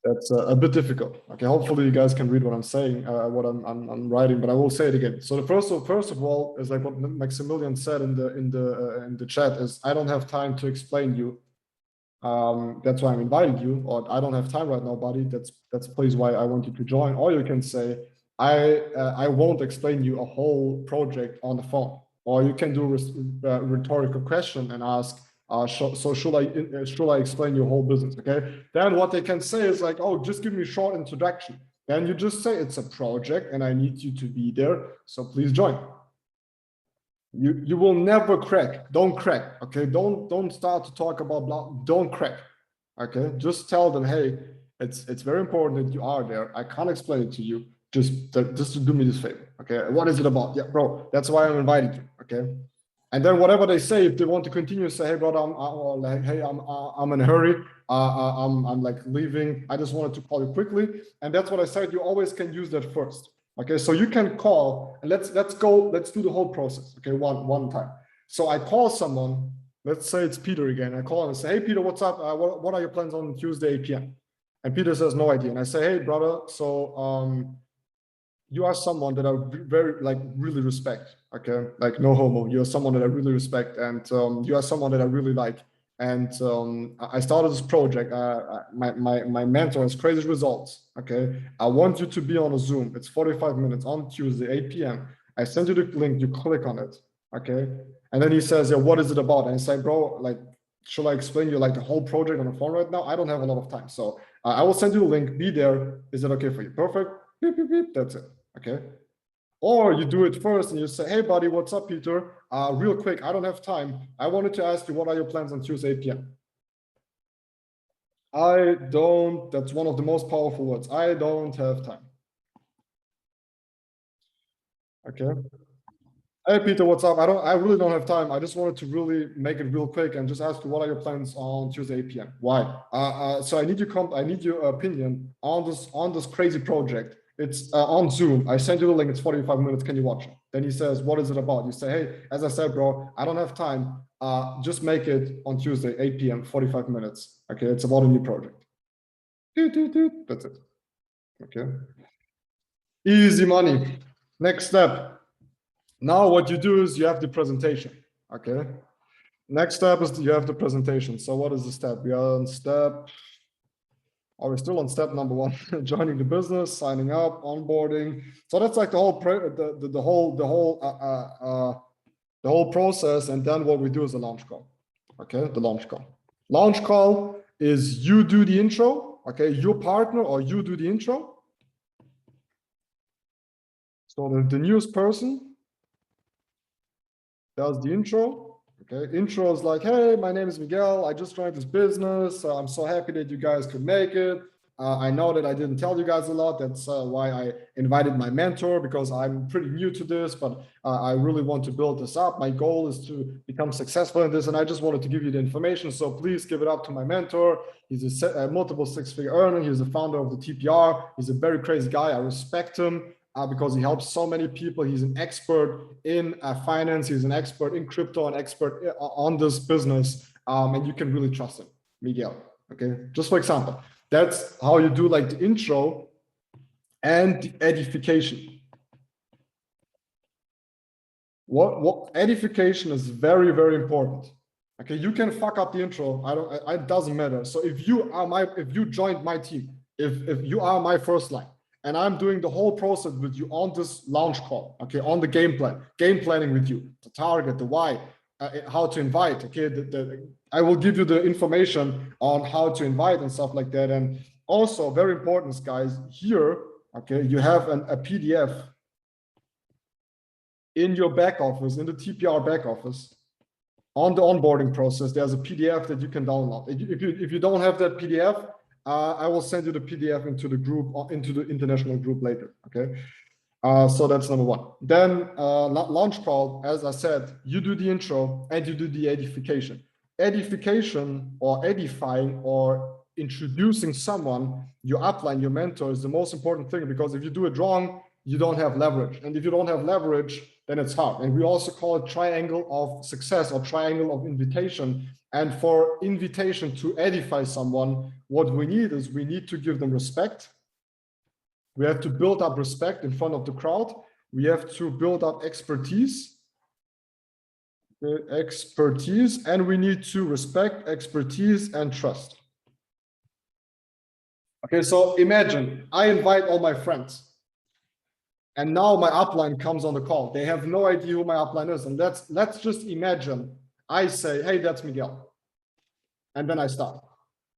that's a bit difficult. Okay, hopefully you guys can read what I'm saying, what I'm writing, but I will say it again. So the first of all is like what Maximilian said in the chat is, I don't have time to explain you. That's why I'm inviting you, or I don't have time right now, buddy. That's please why I want you to join. Or you can say, I won't explain you a whole project on the phone. Or you can do a rhetorical question and ask, so should I explain your whole business? Okay. Then what they can say is like, oh, just give me a short introduction. Then you just say it's a project and I need you to be there. So please join. You will never crack. Don't crack. Okay. Don't start to talk about blah. Don't crack. Okay. Just tell them, hey, it's very important that you are there. I can't explain it to you. Just to do me this favor. Okay. What is it about? Yeah, bro. That's why I'm inviting you. Okay. And then whatever they say, if they want to continue, say, hey, brother, I'm in a hurry. I'm like leaving. I just wanted to call you quickly. And that's what I said. You always can use that first. Okay, so you can call and let's do the whole process. Okay, one time. So I call someone. Let's say it's Peter again. I call him and say, hey, Peter, what's up? What are your plans on Tuesday, 8 p.m.? And Peter says no idea. And I say, hey, brother, so you are someone that I really respect. Okay, like no homo. You're someone that I really respect, and you are someone that I really like. And I started this project. My mentor has crazy results. Okay, I want you to be on a Zoom. It's 45 minutes on Tuesday, 8 p.m. I send you the link. You click on it. Okay, and then he says, yeah, what is it about? And I say, bro, like, should I explain you like the whole project on the phone right now? I don't have a lot of time, so I will send you the link. Be there. Is it okay for you? Perfect. Beep, beep, beep. That's it. Okay. Or you do it first and you say, hey, buddy, what's up, Peter? Real quick, I don't have time. I wanted to ask you, what are your plans on Tuesday, 8 p.m.? I don't, that's one of the most powerful words. I don't have time. Okay. Hey Peter, what's up? I really don't have time. I just wanted to really make it real quick and just ask you what are your plans on Tuesday 8 p.m. Why? So I need your opinion on this crazy project. It's on Zoom. I sent you the link. It's 45 minutes. Can you watch it? Then he says, what is it about? You say, hey, as I said, bro, I don't have time. Just make it on Tuesday 8 p.m. 45 minutes. Okay, it's about a new project. That's it. Okay. Easy money. Next step. Now what you do is you have the presentation, okay? Next step is you have the presentation. So what is the step? We are on step, are we still on step number 1? Joining the business, signing up, onboarding. So that's like the whole process. And then what we do is a launch call, okay? The launch call. Launch call is you do the intro, okay? Your partner or you do the intro. So the newest person does the intro. Okay, intro is like, hey, my name is Miguel. I just joined this business. I'm so happy that you guys could make it. I know that I didn't tell you guys a lot. That's why I invited my mentor, because I'm pretty new to this, but I really want to build this up. My goal is to become successful in this, and I just wanted to give you the information. So please give it up to my mentor. He's a multiple six-figure earner. He's the founder of the TPR. He's a very crazy guy. I respect him. Because he helps so many people. He's an expert in finance. He's an expert in crypto, an expert on this business. And you can really trust him, Miguel. Okay, just for example, that's how you do like the intro and the edification. What edification is very, very important. Okay, you can fuck up the intro. It doesn't matter. So if you joined my team, if you are my first line, and I'm doing the whole process with you on this launch call, okay, on the game planning with you, the target, the why, how to invite, okay, I will give you the information on how to invite and stuff like that. And also very important, guys, here, okay, you have a PDF in your back office, in the TPR back office, on the onboarding process. There's a PDF that you can download. If you don't have that PDF, I will send you the PDF into the group, into the international group later, okay? So that's number 1. Then launch call, as I said, you do the intro and you do the edification. Edification or edifying or introducing someone, your upline, your mentor, is the most important thing, because if you do it wrong, you don't have leverage. And if you don't have leverage, then it's hard. And we also call it triangle of success or triangle of invitation. And for invitation to edify someone, what we need is we need to give them respect. We have to build up respect in front of the crowd. We have to build up expertise. And we need to respect, expertise, and trust. Okay, so imagine I invite all my friends. And now my upline comes on the call. They have no idea who my upline is. And let's just imagine I say, hey, that's Miguel. And then I start.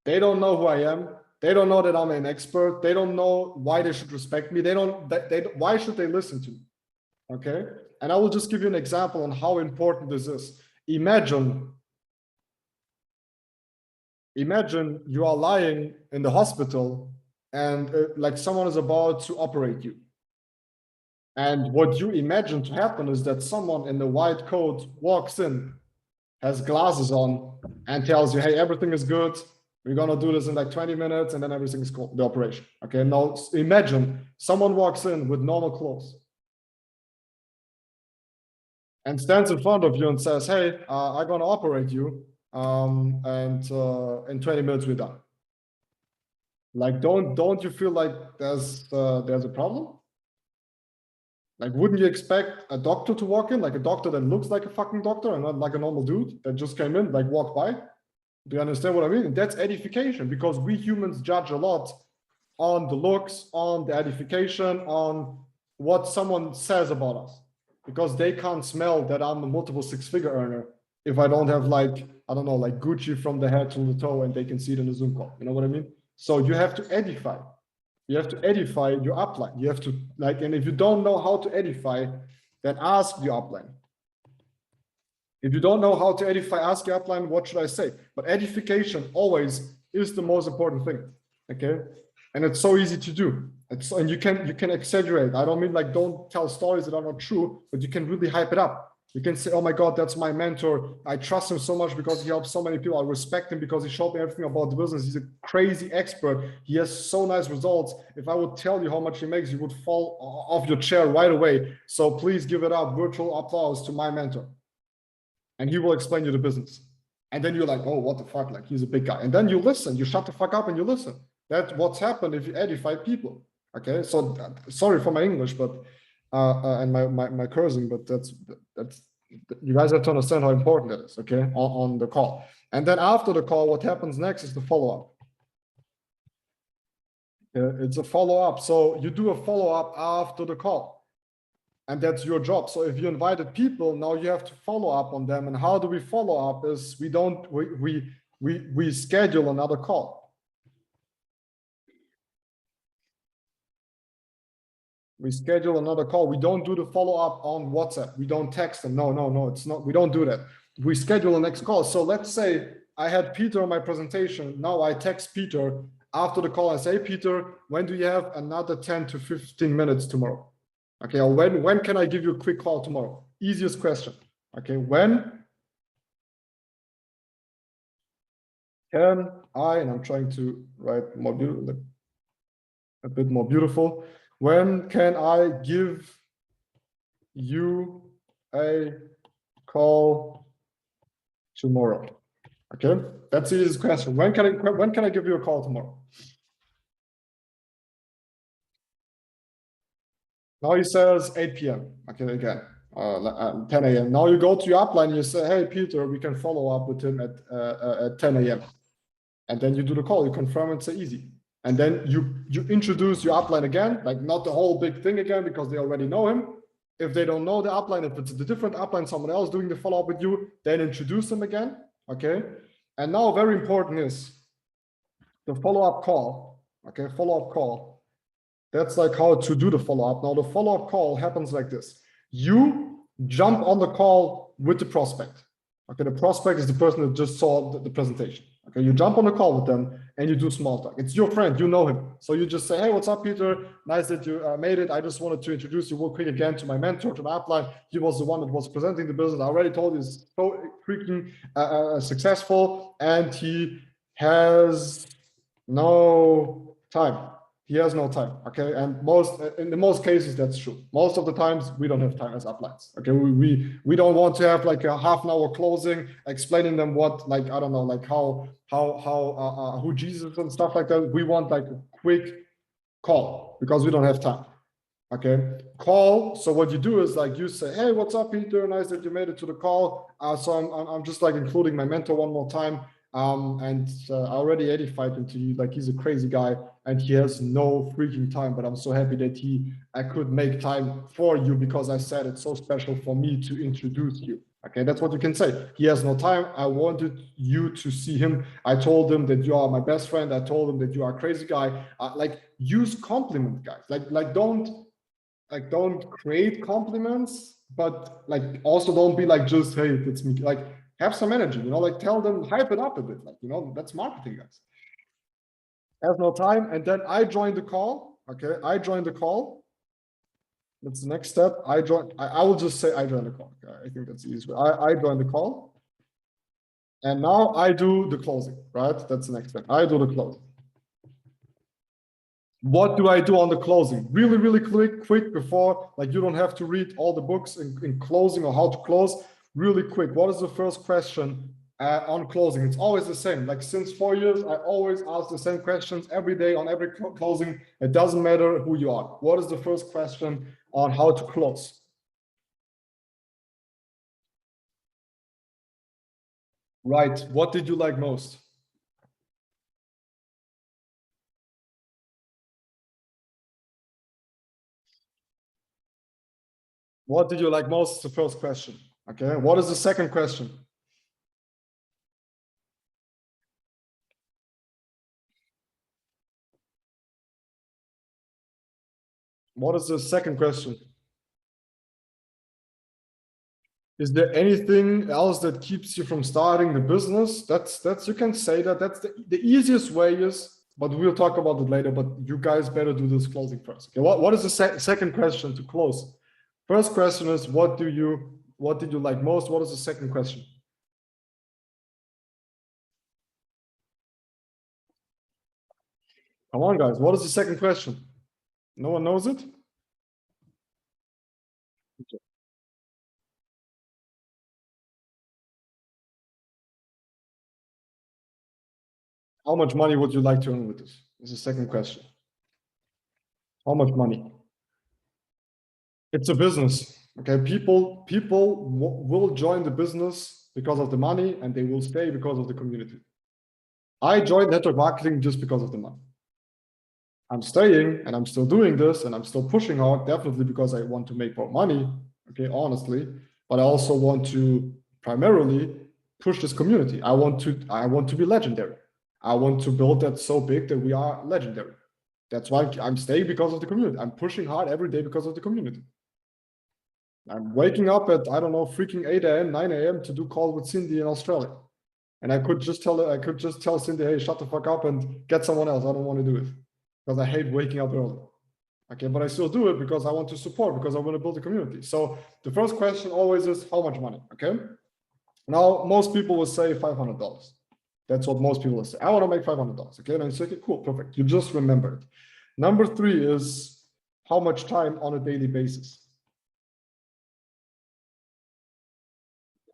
They don't know who I am. They don't know that I'm an expert. They don't know why they should respect me. Why should they listen to me? Okay. And I will just give you an example on how important this is. Imagine you are lying in the hospital and like someone is about to operate you. And what you imagine to happen is that someone in the white coat walks in, has glasses on, and tells you, hey, everything is good. We're going to do this in like 20 minutes, and then everything is cool, the operation. Okay, now imagine someone walks in with normal clothes and stands in front of you and says, hey, I'm going to operate you, and in 20 minutes we're done. Like, don't you feel like there's a problem? Like, wouldn't you expect a doctor to walk in, like a doctor that looks like a fucking doctor and not like a normal dude that just came in, like walked by? Do you understand what I mean? And that's edification, because we humans judge a lot on the looks, on the edification, on what someone says about us, because they can't smell that I'm a multiple six-figure earner if I don't have like, I don't know, like Gucci from the head to the toe, and they can see it in the Zoom call. You know what I mean? So you have to edify. You have to edify your upline. You have to like, and if you don't know how to edify, then ask your upline. If you don't know how to edify, ask your upline, what should I say? But edification always is the most important thing, okay? And it's so easy to do. And you can exaggerate. I don't mean like don't tell stories that are not true, but you can really hype it up. You can say, oh my God, that's my mentor. I trust him so much because he helps so many people. I respect him because he showed me everything about the business. He's a crazy expert. He has so nice results. If I would tell you how much he makes, you would fall off your chair right away. So please give it up, virtual applause to my mentor. And he will explain you the business. And then you're like, oh, what the fuck? Like, he's a big guy. And then you listen, you shut the fuck up and you listen. That's what's happened if you edify people. Okay, so sorry for my English, but and my cursing, but that's you guys have to understand how important that is. Okay, on the call. And then after the call, what happens next is the follow-up. It's a follow-up. So you do a follow-up after the call. And that's your job. So if you invited people, now you have to follow up on them. And how do we follow up? Is we schedule another call. We schedule another call. We don't do the follow-up on WhatsApp. We don't text them. No, it's not. We don't do that. We schedule the next call. So let's say I had Peter on my presentation. Now I text Peter after the call. I say, Peter, when do you have another 10 to 15 minutes tomorrow? Okay, or when can I give you a quick call tomorrow? Easiest question. Okay, when can I, and I'm trying to write more beautiful, a bit more beautiful. When can I give you a call tomorrow? Okay, that's the easiest question. When can I give you a call tomorrow? Now he says 8 p.m. Okay, again, 10 a.m. Now you go to your upline and you say, hey, Peter, we can follow up with him at 10 a.m. And then you do the call, you confirm it's easy. And then you introduce your upline again, like not the whole big thing again, because they already know him. If they don't know the upline, if it's the different upline, someone else doing the follow-up with you, then introduce them again, okay? And now very important is the follow-up call, okay? Follow-up call. That's like how to do the follow-up. Now the follow-up call happens like this. You jump on the call with the prospect. Okay, the prospect is the person that just saw the presentation. Okay, you jump on the call with them and you do small talk. It's your friend, you know him. So you just say, hey, what's up, Peter? Nice that you made it. I just wanted to introduce you real quick again to my mentor, to my upline. He was the one that was presenting the business. I already told you he's so freaking successful and he has no time. He has no time, okay? And in the most cases, that's true. Most of the times, we don't have time as uplines, okay? We don't want to have like a half-an-hour closing, explaining them what, like, I don't know, like who Jesus and stuff like that. We want like a quick call because we don't have time, okay? Call, so what you do is like you say, hey, what's up, Peter? Nice that you made it to the call. So I'm just like including my mentor one more time. And I already edified him to you, like he's a crazy guy and he has no freaking time, but I'm so happy that I could make time for you because I said it's so special for me to introduce you. Okay, that's what you can say. He has no time. I wanted you to see him. I told him that you are my best friend. I told him that you are a crazy guy. Like use compliment guys. Like don't create compliments, but like also don't be like just, hey, it's me. Like have some energy, you know, like tell them, hype it up a bit, like, you know, that's marketing, guys. Have no time. And then I joined the call. Okay, I joined the call. That's the next step. I will just say I joined the call. Okay, I think that's the easiest way. I joined the call. And now I do the closing, right? That's the next step. I do the closing. What do I do on the closing? Really, really quick before, like you don't have to read all the books in closing or how to close. Really quick, what is the first question on closing? It's always the same. Like since 4 years, I always ask the same questions every day on every closing. It doesn't matter who you are. What is the first question on how to close? Right. What did you like most? What did you like most is the first question. Okay. What is the second question? What is the second question? Is there anything else that keeps you from starting the business? That's you can say that. That's the easiest way is but we'll talk about it later. But you guys better do this closing first. Okay, what is the second question to close? First question is, what did you like most? What is the second question? Come on, guys. What is the second question? No one knows it? How much money would you like to earn with this? Is the second question. How much money? It's a business. Okay, people will join the business because of the money, and they will stay because of the community. I joined network marketing just because of the money. I'm staying and I'm still doing this and I'm still pushing hard, definitely because I want to make more money, okay, honestly, but I also want to primarily push this community. I want to be legendary. I want to build that so big that we are legendary. That's why I'm staying because of the community. I'm pushing hard every day because of the community. I'm waking up at, I don't know, freaking 8 a.m., 9 a.m. to do call with Cindy in Australia. And I could just tell Cindy, hey, shut the fuck up and get someone else. I don't want to do it because I hate waking up early. Okay, but I still do it because I want to support, because I want to build a community. So the first question always is how much money, okay? Now, most people will say $500. That's what most people will say. I want to make $500, okay? And I say, okay, cool, perfect. You just remembered. Number 3 is how much time on a daily basis.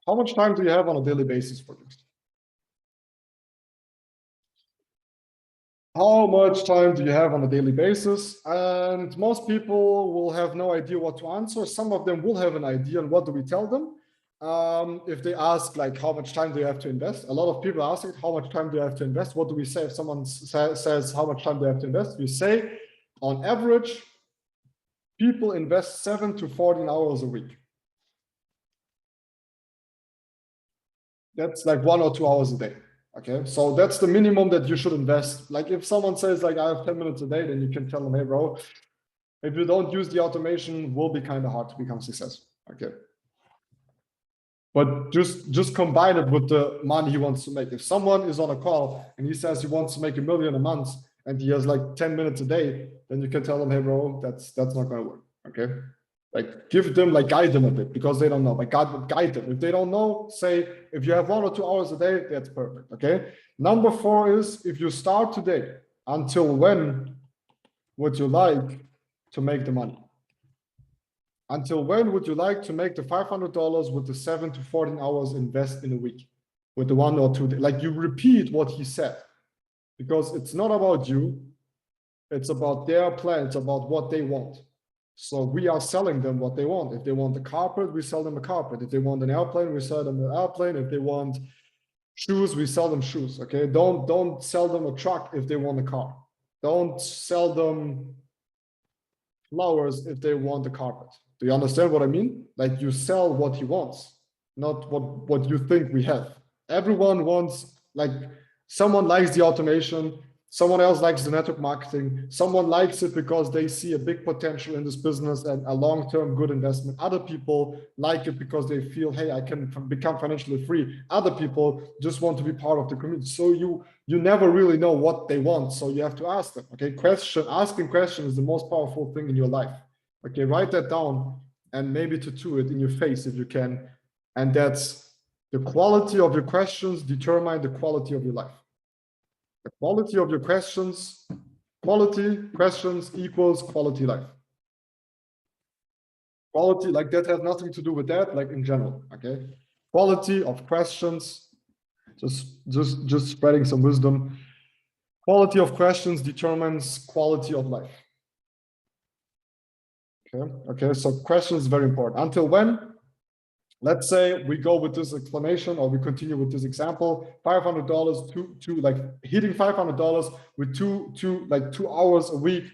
How much time do you have on a daily basis for this? How much time do you have on a daily basis? And most people will have no idea what to answer. Some of them will have an idea, and what do we tell them? If they ask like how much time do you have to invest, a lot of people ask it, how much time do you have to invest? What do we say if someone says how much time do you have to invest? We say on average, people invest 7 to 14 hours a week. That's like 1 or 2 hours a day. Okay, so that's the minimum that you should invest. Like if someone says like I have 10 minutes a day, then you can tell them, hey bro, if you don't use the automation, will be kind of hard to become successful. Okay, but just combine it with the money he wants to make. If someone is on a call and he says he wants to make $1 million a month and he has like 10 minutes a day, then you can tell them, hey bro, that's not gonna work. Okay, like give them, like guide them a bit, because they don't know. Like guide them. If they don't know, say if you have 1 or 2 hours a day, that's perfect. Okay. Number 4 is, if you start today, until when would you like to make the money? Until when would you like to make the $500 with the 7 to 14 hours invest in a week, with the 1 or 2 days? Like you repeat what he said, because it's not about you. It's about their plan. It's about what they want. So we are selling them what they want. If they want a carpet, we sell them a carpet. If they want an airplane, we sell them an airplane. If they want shoes, we sell them shoes. Okay, don't sell them a truck if they want a car. Don't sell them flowers if they want a carpet. Do you understand what I mean? Like you sell what he wants, not what you think we have. Everyone wants, like someone likes the automation. Someone else likes the network marketing. Someone likes it because they see a big potential in this business and a long-term good investment. Other people like it because they feel, hey, I can become financially free. Other people just want to be part of the community. So you never really know what they want. So you have to ask them. Okay, asking questions is the most powerful thing in your life. Okay, write that down and maybe tattoo it in your face if you can. And that's the quality of your questions determine the quality of your life. The quality of your questions, quality questions equals quality life. Quality, like that has nothing to do with that, like in general, okay? Quality of questions, just spreading some wisdom. Quality of questions determines quality of life. Okay, so questions is very important. Until when? Let's say we go with this explanation, or we continue with this example, $500 to like hitting $500 with two hours a week,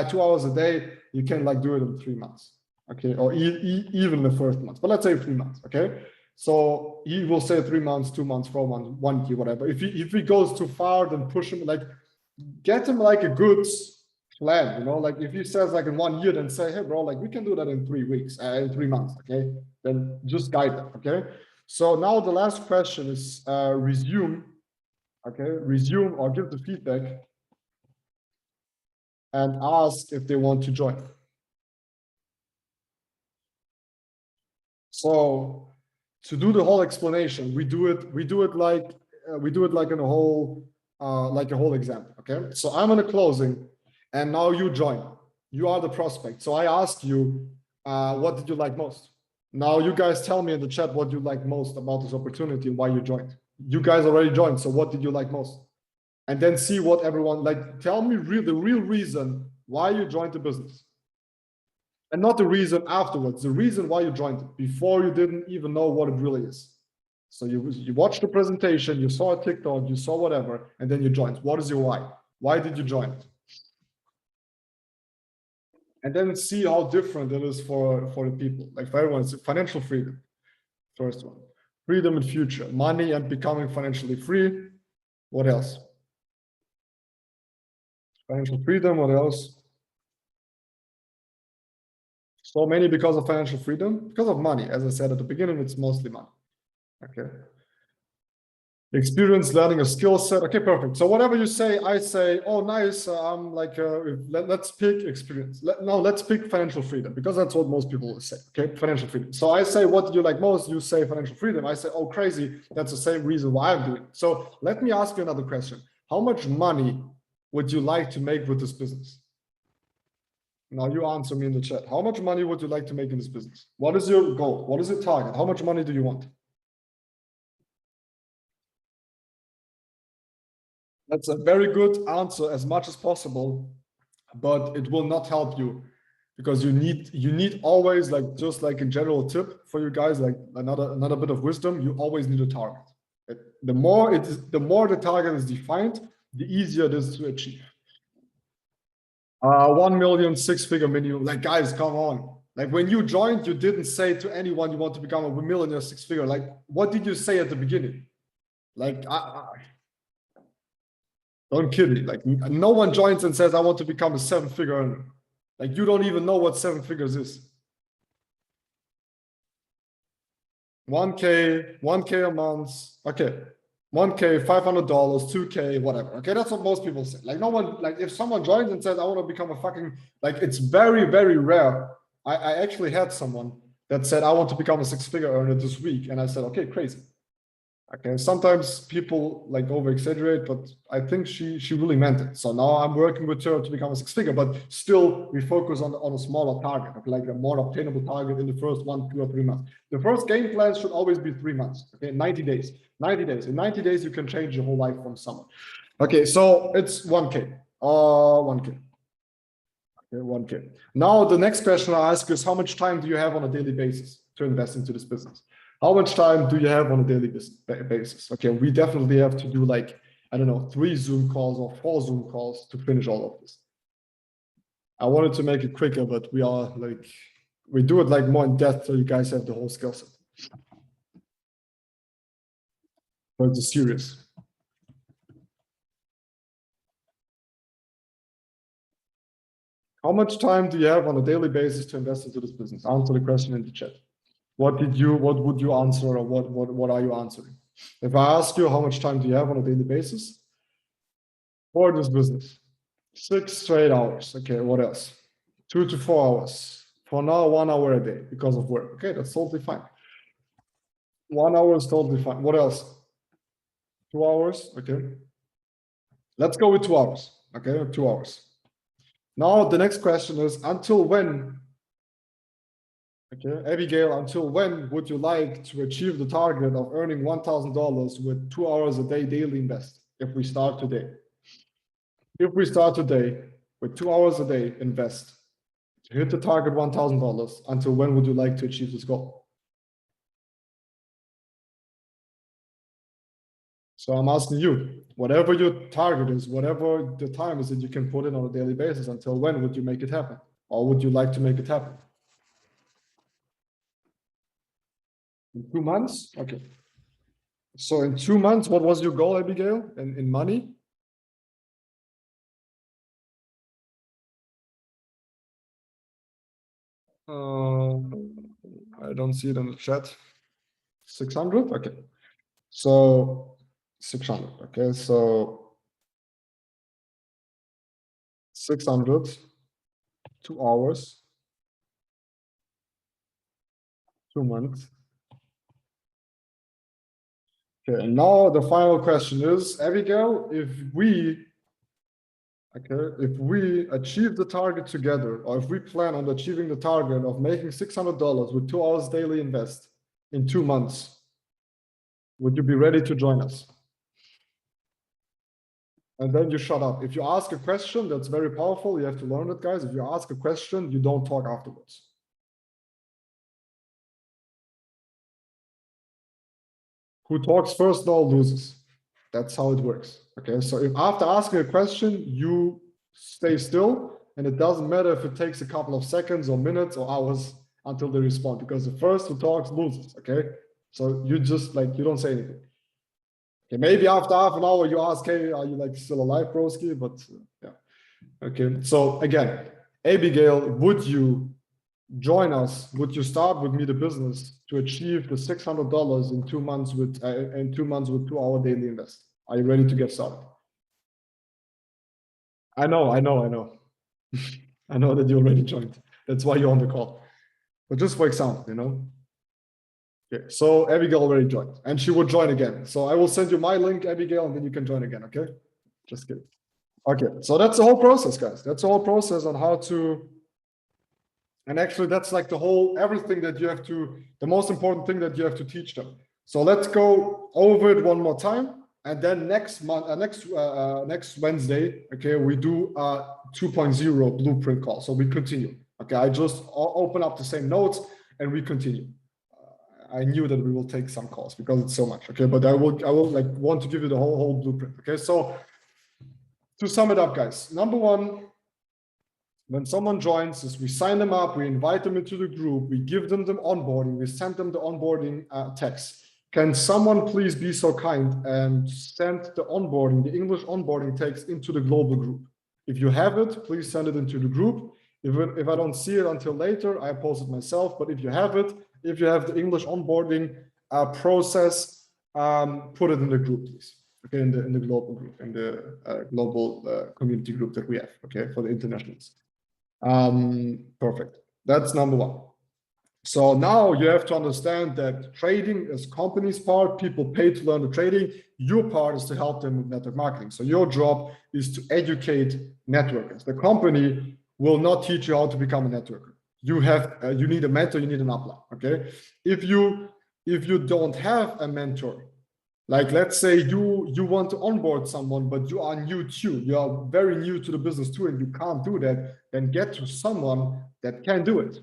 2 hours a day, you can like do it in 3 months. Okay, or even the first month, but let's say 3 months. Okay, so he will say 3 months, 2 months, 4 months, 1 year, whatever. If he goes too far, then push him, like get him like a good plan, you know, like if he says like in 1 year, then say, hey bro, like we can do that in 3 weeks, in 3 months. Okay, then just guide them. Okay, so now the last question is resume. Okay, resume or give the feedback. and ask if they want to join. So to do the whole explanation, we do it like in a whole like a whole example. Okay, so I'm in a closing, and now you join. You are the prospect. So I ask you, what did you like most? Now you guys tell me in the chat what you like most about this opportunity and why you joined. You guys already joined, so what did you like most? And then see what everyone like. Tell me the real reason why you joined the business. And not the reason afterwards, the reason why you joined it, before you didn't even know what it really is. So you watched the presentation, you saw a TikTok, you saw whatever, and then you joined. What is your why? Why did you join it? And then see how different it is for the people. Like for everyone, it's financial freedom. First one. Freedom in future, money and becoming financially free. What else? Financial freedom, what else? So many because of financial freedom, because of money. As I said at the beginning, it's mostly money. Okay. Experience learning a skill set. Okay, perfect. So whatever you say, I say, oh, nice. I'm like, let's pick experience. Now let's pick financial freedom, because that's what most people will say. Okay, financial freedom. So I say, what do you like most? You say financial freedom. I say, oh, crazy. That's the same reason why I'm doing it. So let me ask you another question. How much money would you like to make with this business? Now you answer me in the chat. How much money would you like to make in this business? What is your goal? What is your target? How much money do you want? That's a very good answer, as much as possible, but it will not help you, because you need always, like, just like a general tip for you guys, like another bit of wisdom, you always need a target. The more the target is defined, the easier it is to achieve. 1 million, 6-figure minimum. Like, guys, come on. Like, when you joined, you didn't say to anyone you want to become a millionaire 6-figure. Like, what did you say at the beginning? Like, don't kid me. Like, no one joins and says, I want to become a 7-figure earner. Like, you don't even know what 7 figures is. 1K a month. Okay. 1K, $500, 2K, whatever. Okay, that's what most people say. Like, no one, like, if someone joins and says, I want to become a fucking, like, it's very, very rare. I actually had someone that said, I want to become a 6-figure earner this week. And I said, okay, crazy. Okay, sometimes people like over exaggerate, but I think she really meant it. So now I'm working with her to become a 6-figure, but still we focus on a smaller target, okay, like a more obtainable target in the first 1, 2, or 3 months. The first game plan should always be 3 months. Okay, 90 days. 90 days. In 90 days, you can change your whole life from someone. Okay, so it's 1K. 1K. Okay, 1K. Now the next question I ask is, how much time do you have on a daily basis to invest into this business? How much time do you have on a daily basis? Okay, we definitely have to do, like, I don't know, 3 Zoom calls or 4 Zoom calls to finish all of this. I wanted to make it quicker, but we do it like more in depth, so you guys have the whole skill set. But it's serious. How much time do you have on a daily basis to invest into this business? Answer the question in the chat. What would you answer, or what are you answering? If I ask you how much time do you have on a daily basis for this business? 6 straight hours. Okay, what else? 2 to 4 hours. For now, 1 hour a day because of work. Okay, that's totally fine. 1 hour is totally fine. What else? 2 hours. Okay. Let's go with 2 hours. Okay, 2 hours. Now the next question is, until when? Okay, Abigail, until when would you like to achieve the target of earning $1,000 with 2 hours a day daily invest? If we start today. If we start today with 2 hours a day invest to hit the target $1,000, until when would you like to achieve this goal? So I'm asking you, whatever your target is, whatever the time is that you can put in on a daily basis, until when would you make it happen? Or would you like to make it happen? In 2 months? Okay. So in 2 months, what was your goal, Abigail, in money? I don't see it in the chat. 600? Okay. So 600. Okay. So 600, 2 hours, 2 months. Okay, and now the final question is, Abigail, if we achieve the target together, or if we plan on achieving the target of making $600 with 2 hours daily invest in 2 months, would you be ready to join us? And then you shut up. If you ask a question, that's very powerful. You have to learn it, guys. If you ask a question, you don't talk afterwards. Who talks first now loses. That's how it works. Okay, so if after asking a question, you stay still, and it doesn't matter if it takes a couple of seconds or minutes or hours until they respond, because the first who talks loses. Okay, so you just like, you don't say anything. Okay, maybe after half an hour you ask, hey, are you like still alive, broski? But yeah. Okay, so again, Abigail, would you join us? Would you start with me the business to achieve the $600 in 2 months with 2 hour daily invest? Are you ready to get started? I know. I know that you already joined. That's why you're on the call. But just for example, you know. Okay, so Abigail already joined, and she would join again. So I will send you my link, Abigail, and then you can join again. Okay, just kidding. Okay, so that's the whole process, guys. That's the whole process on how to. And actually, that's like the whole everything that you have to, the most important thing that you have to teach them. So let's go over it one more time. And then next month, next Wednesday, okay, we do a 2.0 blueprint call. So we continue. Okay, I just open up the same notes and we continue. I knew that we will take some calls because it's so much. Okay, but I will like want to give you the whole blueprint. Okay, so to sum it up, guys, number one, when someone joins us, we sign them up, we invite them into the group, we give them the onboarding, we send them the onboarding text. Can someone please be so kind and send the onboarding, the English onboarding text into the global group? If you have it, please send it into the group. If I don't see it until later, I post it myself. But if you have it, if you have the English onboarding process, put it in the group, please. Okay, in the global group, in the global community group that we have. Okay, for the internationals. Perfect. That's number one. So now you have to understand that trading is company's part. People pay to learn the trading. Your part is to help them with network marketing. So your job is to educate networkers. The company will not teach you how to become a networker. You have you need a mentor. You need an upline. Okay. If you don't have a mentor, like let's say you want to onboard someone, but you are new too. You are very new to the business too, and you can't do that. Then get to someone that can do it.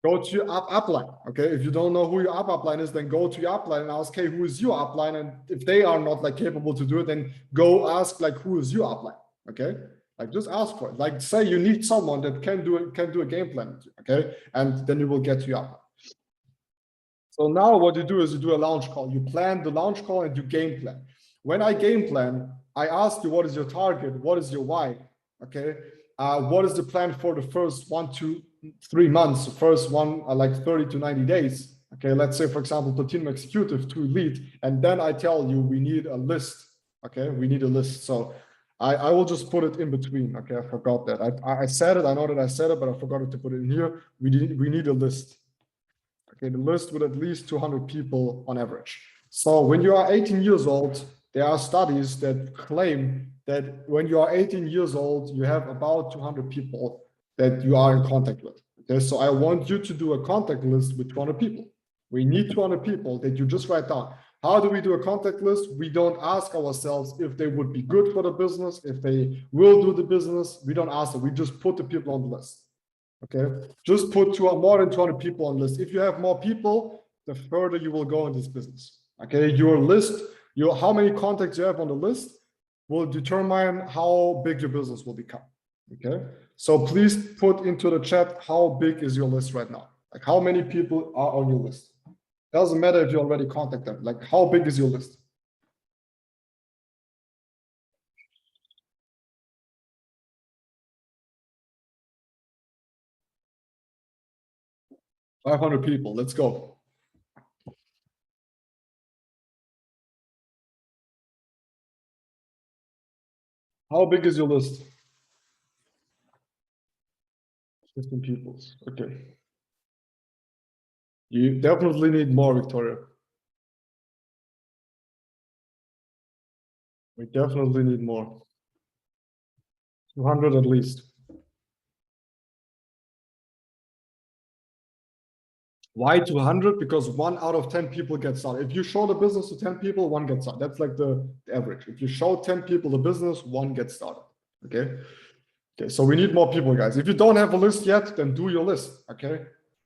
Go to your upline. Okay, if you don't know who your upline is, then go to your upline and ask, hey, who is your upline? And if they are not like capable to do it, then go ask like, who is your upline? Okay, like just ask for it. Like say you need someone that can do a game plan. Okay, and then you will get to your upline. So now what you do is you do a launch call. You plan the launch call and you game plan. When I game plan, I ask you, what is your target? What is your why? Okay. What is the plan for the first 1 to 3 months? The first one like 30 to 90 days. Okay. Let's say, for example, Platinum Executive to Elite. And then I tell you, we need a list. Okay. We need a list. So I will just put it in between. Okay. I forgot that. I said it. I know that I said it, but I forgot to put it in here. We need a list. Okay, the list with at least 200 people on average. So when you are 18 years old, there are studies that claim that when you are 18 years old, you have about 200 people that you are in contact with. Okay, so I want you to do a contact list with 200 people. We need 200 people that you just write down. How do we do a contact list? We don't ask ourselves if they would be good for the business, if they will do the business. We don't ask them. We just put the people on the list. Okay, just put more than 200 people on the list. If you have more people, the further you will go in this business. Okay, your list, how many contacts you have on the list will determine how big your business will become. Okay, so please put into the chat how big is your list right now. Like how many people are on your list. Doesn't matter if you already contact them. Like how big is your list? 500 people. Let's go. How big is your list? 15 people. Okay. You definitely need more, Victoria. We definitely need more. 200 at least. Why 200? Because 1 out of 10 people gets started. If you show the business to 10 people, 1 gets started. That's like the average. If you show 10 people the business, 1 gets started. Okay. Okay. So we need more people, guys. If you don't have a list yet, then do your list. Okay.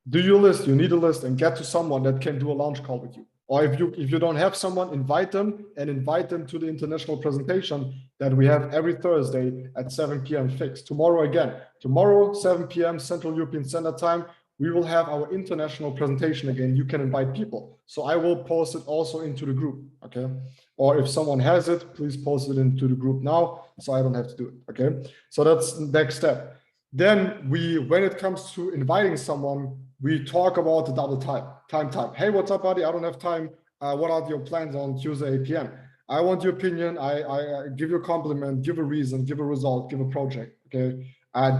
Do your list. You need a list and get to someone that can do a launch call with you. Or if you don't have someone, invite them to the international presentation that we have every Thursday at 7 p.m. fixed. Tomorrow again. Tomorrow, 7 p.m. Central European Standard Time. We will have our international presentation again. You can invite people. So I will post it also into the group, okay? Or if someone has it, please post it into the group now so I don't have to do it, okay? So that's the next step. Then when it comes to inviting someone, we talk about the double time. Hey, what's up, buddy? I don't have time. What are your plans on Tuesday 8 p.m.? I want your opinion. I give you a compliment, give a reason, give a result, give a project, okay?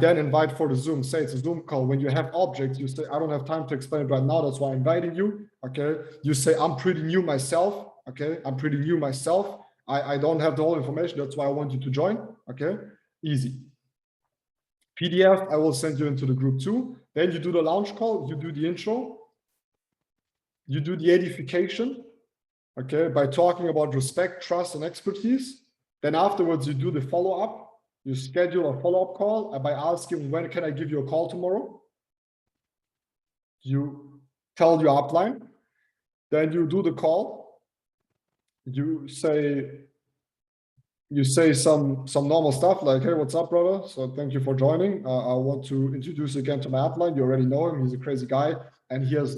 Then invite for the Zoom. Say it's a Zoom call. When you have objects, you say, I don't have time to explain it right now. That's why I'm inviting you. Okay. You say, I'm pretty new myself. Okay. I'm pretty new myself. I don't have the whole information. That's why I want you to join. Okay. Easy. PDF, I will send you into the group too. Then you do the launch call. You do the intro. You do the edification. Okay. By talking about respect, trust, and expertise. Then afterwards, you do the follow-up. You schedule a follow-up call by asking, when can I give you a call tomorrow? You tell your upline. Then you do the call. You say some normal stuff like, hey, what's up, brother? So thank you for joining. I want to introduce you again to my upline. You already know him. He's a crazy guy. And he has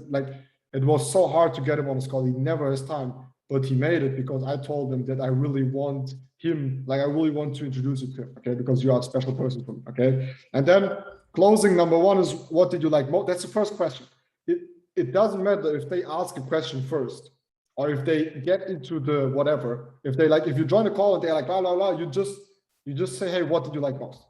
like, it was so hard to get him on this call. He never has time, but he made it because I told him that I really want him, like I really want to introduce you to him, okay? Because you are a special person for me, okay? And then closing number 1 is, what did you like most? That's the first question. It doesn't matter if they ask a question first or if they get into the whatever. If you join a call and they're like, blah, blah, blah, you just say, hey, what did you like most?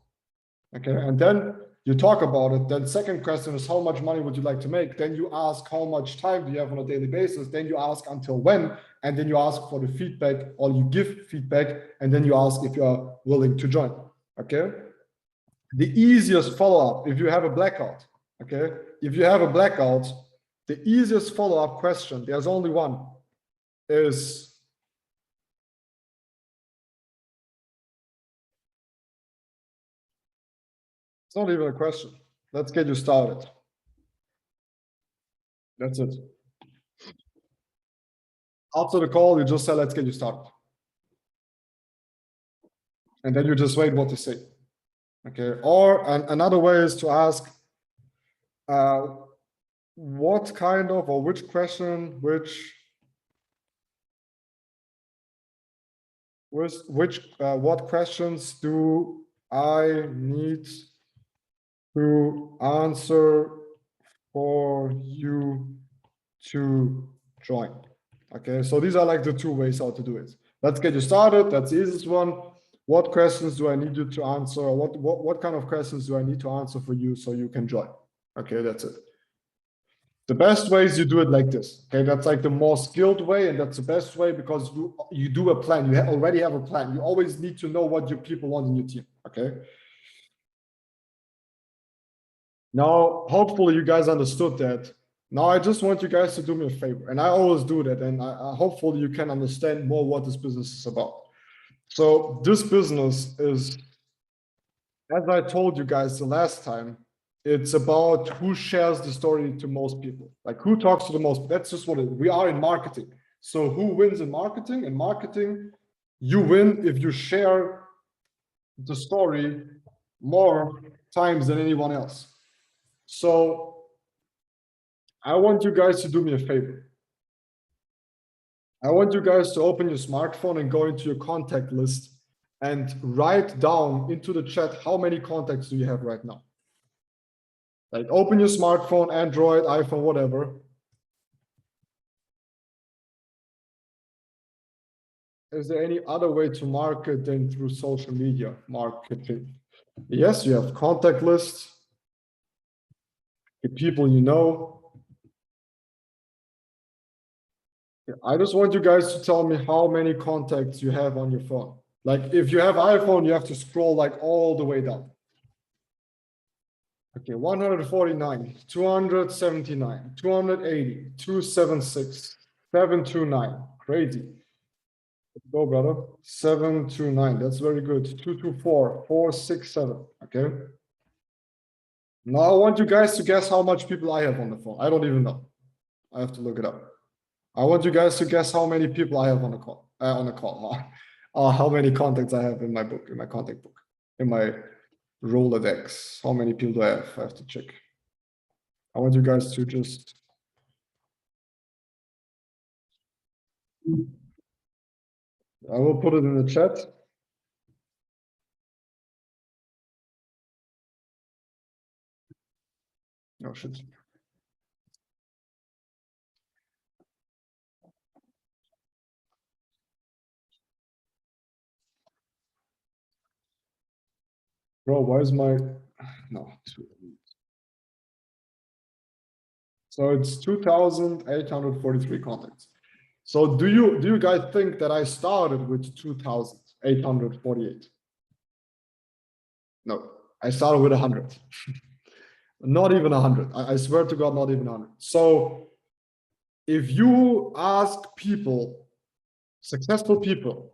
Okay, and then you talk about it. Then second question is, how much money would you like to make? Then you ask, how much time do you have on a daily basis? Then you ask until when, and then you ask for the feedback, or you give feedback, and then you ask if you are willing to join. Okay. The easiest follow-up, if you have a blackout, okay, if you have a blackout, the easiest follow-up question, there's only one, is it's not even a question. Let's get you started. That's it. After the call, you just say, let's get you started. And then you just wait what they say. Okay. Or another way is to ask, what kind of, or which question, what questions do I need to answer for you to join? Okay, so these are like the 2 ways how to do it. Let's get you started. That's the easiest one. What questions do I need you to answer? Or what kind of questions do I need to answer for you so you can join? Okay, that's it. The best way is you do it like this. Okay, that's like the more skilled way, and that's the best way because you do a plan. You already have a plan. You always need to know what your people want in your team. Okay. Now, hopefully you guys understood that. Now I just want you guys to do me a favor, and I always do that. And hopefully you can understand more what this business is about. So this business is, as I told you guys the last time, it's about who shares the story to most people, like who talks to the most. That's just what it is. We are in marketing. So who wins in marketing? In marketing, you win if you share the story more times than anyone else. So I want you guys to do me a favor. I want you guys to open your smartphone and go into your contact list and write down into the chat, how many contacts do you have right now? Like open your smartphone, Android, iPhone, whatever. Is there any other way to market than through social media marketing? Yes, you have contact lists. the people you know. I just want you guys to tell me how many contacts you have on your phone. Like if you have iPhone, you have to scroll like all the way down. Okay, 149, 279, 280, 276, 729. Crazy. Let's go, brother. 729. That's very good. 224, 467. Okay. Now I want you guys to guess how much people I have on the phone. I don't even know. I have to look it up. I want you guys to guess how many people I have on the call. How many contacts I have in my book, in my contact book, in my Rolodex. How many people do I have? I have to check. I want you guys to just. I will put it in the chat. Oh shit. Bro, why is my no? So it's 2,843 contacts. So do you guys think that I started with 2,848? No, I started with 100. Not even 100. I swear to God, not even 100. So if you ask people, successful people,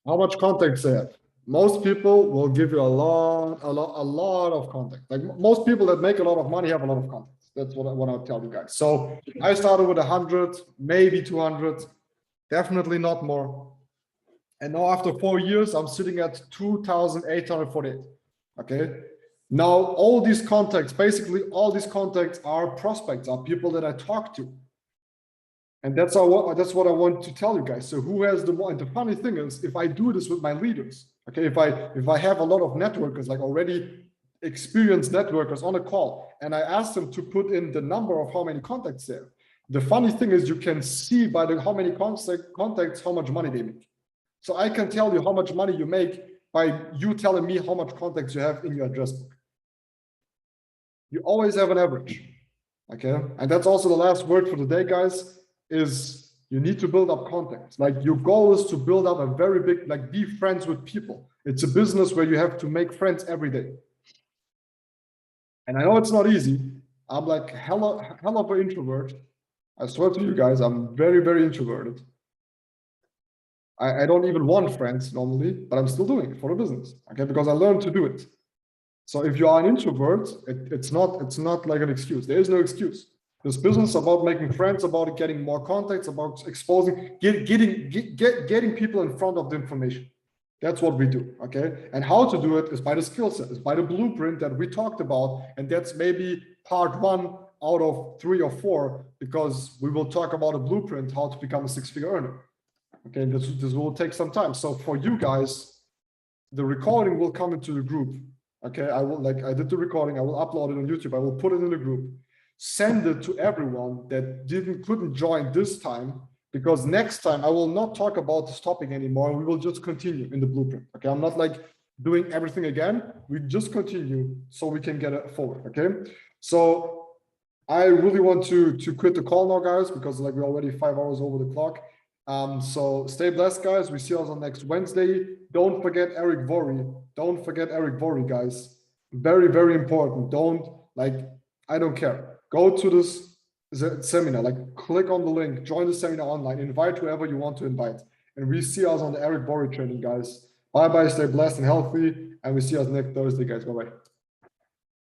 how much contacts they have, most people will give you a lot of contacts. Like most people that make a lot of money have a lot of contacts. That's what I'll tell you guys. So I started with 100, maybe 200, definitely not more. And now after 4 years, I'm sitting at 2,848. Okay. Now all these contacts, basically all these contacts are prospects, are people that I talk to. And that's what I want to tell you guys. So who has the more? And the funny thing is, if I do this with my leaders, okay, if I have a lot of networkers, like already experienced networkers on a call, and I ask them to put in the number of how many contacts there, the funny thing is you can see by how many contacts how much money they make. So I can tell you how much money you make by you telling me how much contacts you have in your address book. You always have an average, okay? And that's also the last word for the day, guys. Is you need to build up contacts. Like your goal is to build up a very big, like be friends with people. It's a business where you have to make friends every day. And I know it's not easy. I'm like hell of an introvert. I swear to you guys, I'm very, very introverted. I don't even want friends normally, but I'm still doing it for the business, okay? Because I learned to do it. So if you are an introvert, it's not like an excuse. There is no excuse. This business about making friends, about getting more contacts, about exposing, getting people in front of the information. That's what we do, okay? And how to do it is by the skill set, is by the blueprint that we talked about. And that's maybe part 1 out of 3 or 4, because we will talk about a blueprint, how to become a 6-figure earner. Okay, this will take some time. So for you guys, the recording will come into the group. Okay, I did the recording, I will upload it on YouTube, I will put it in the group. Send it to everyone that couldn't join this time, because next time I will not talk about this topic anymore. We will just continue in the blueprint. Okay, I'm not like doing everything again. We just continue so we can get it forward. Okay, so I really want to quit the call now, guys, because like we're already 5 hours over the clock. So stay blessed, guys. We see us on next Wednesday. Don't forget Eric Vory. Don't forget Eric Vory, guys. Very, very important. I don't care. Go to this seminar, like click on the link, join the seminar online, invite whoever you want to invite. And we see us on the Eric Vory training, guys. Bye-bye, stay blessed and healthy. And we see us next Thursday, guys. Bye-bye.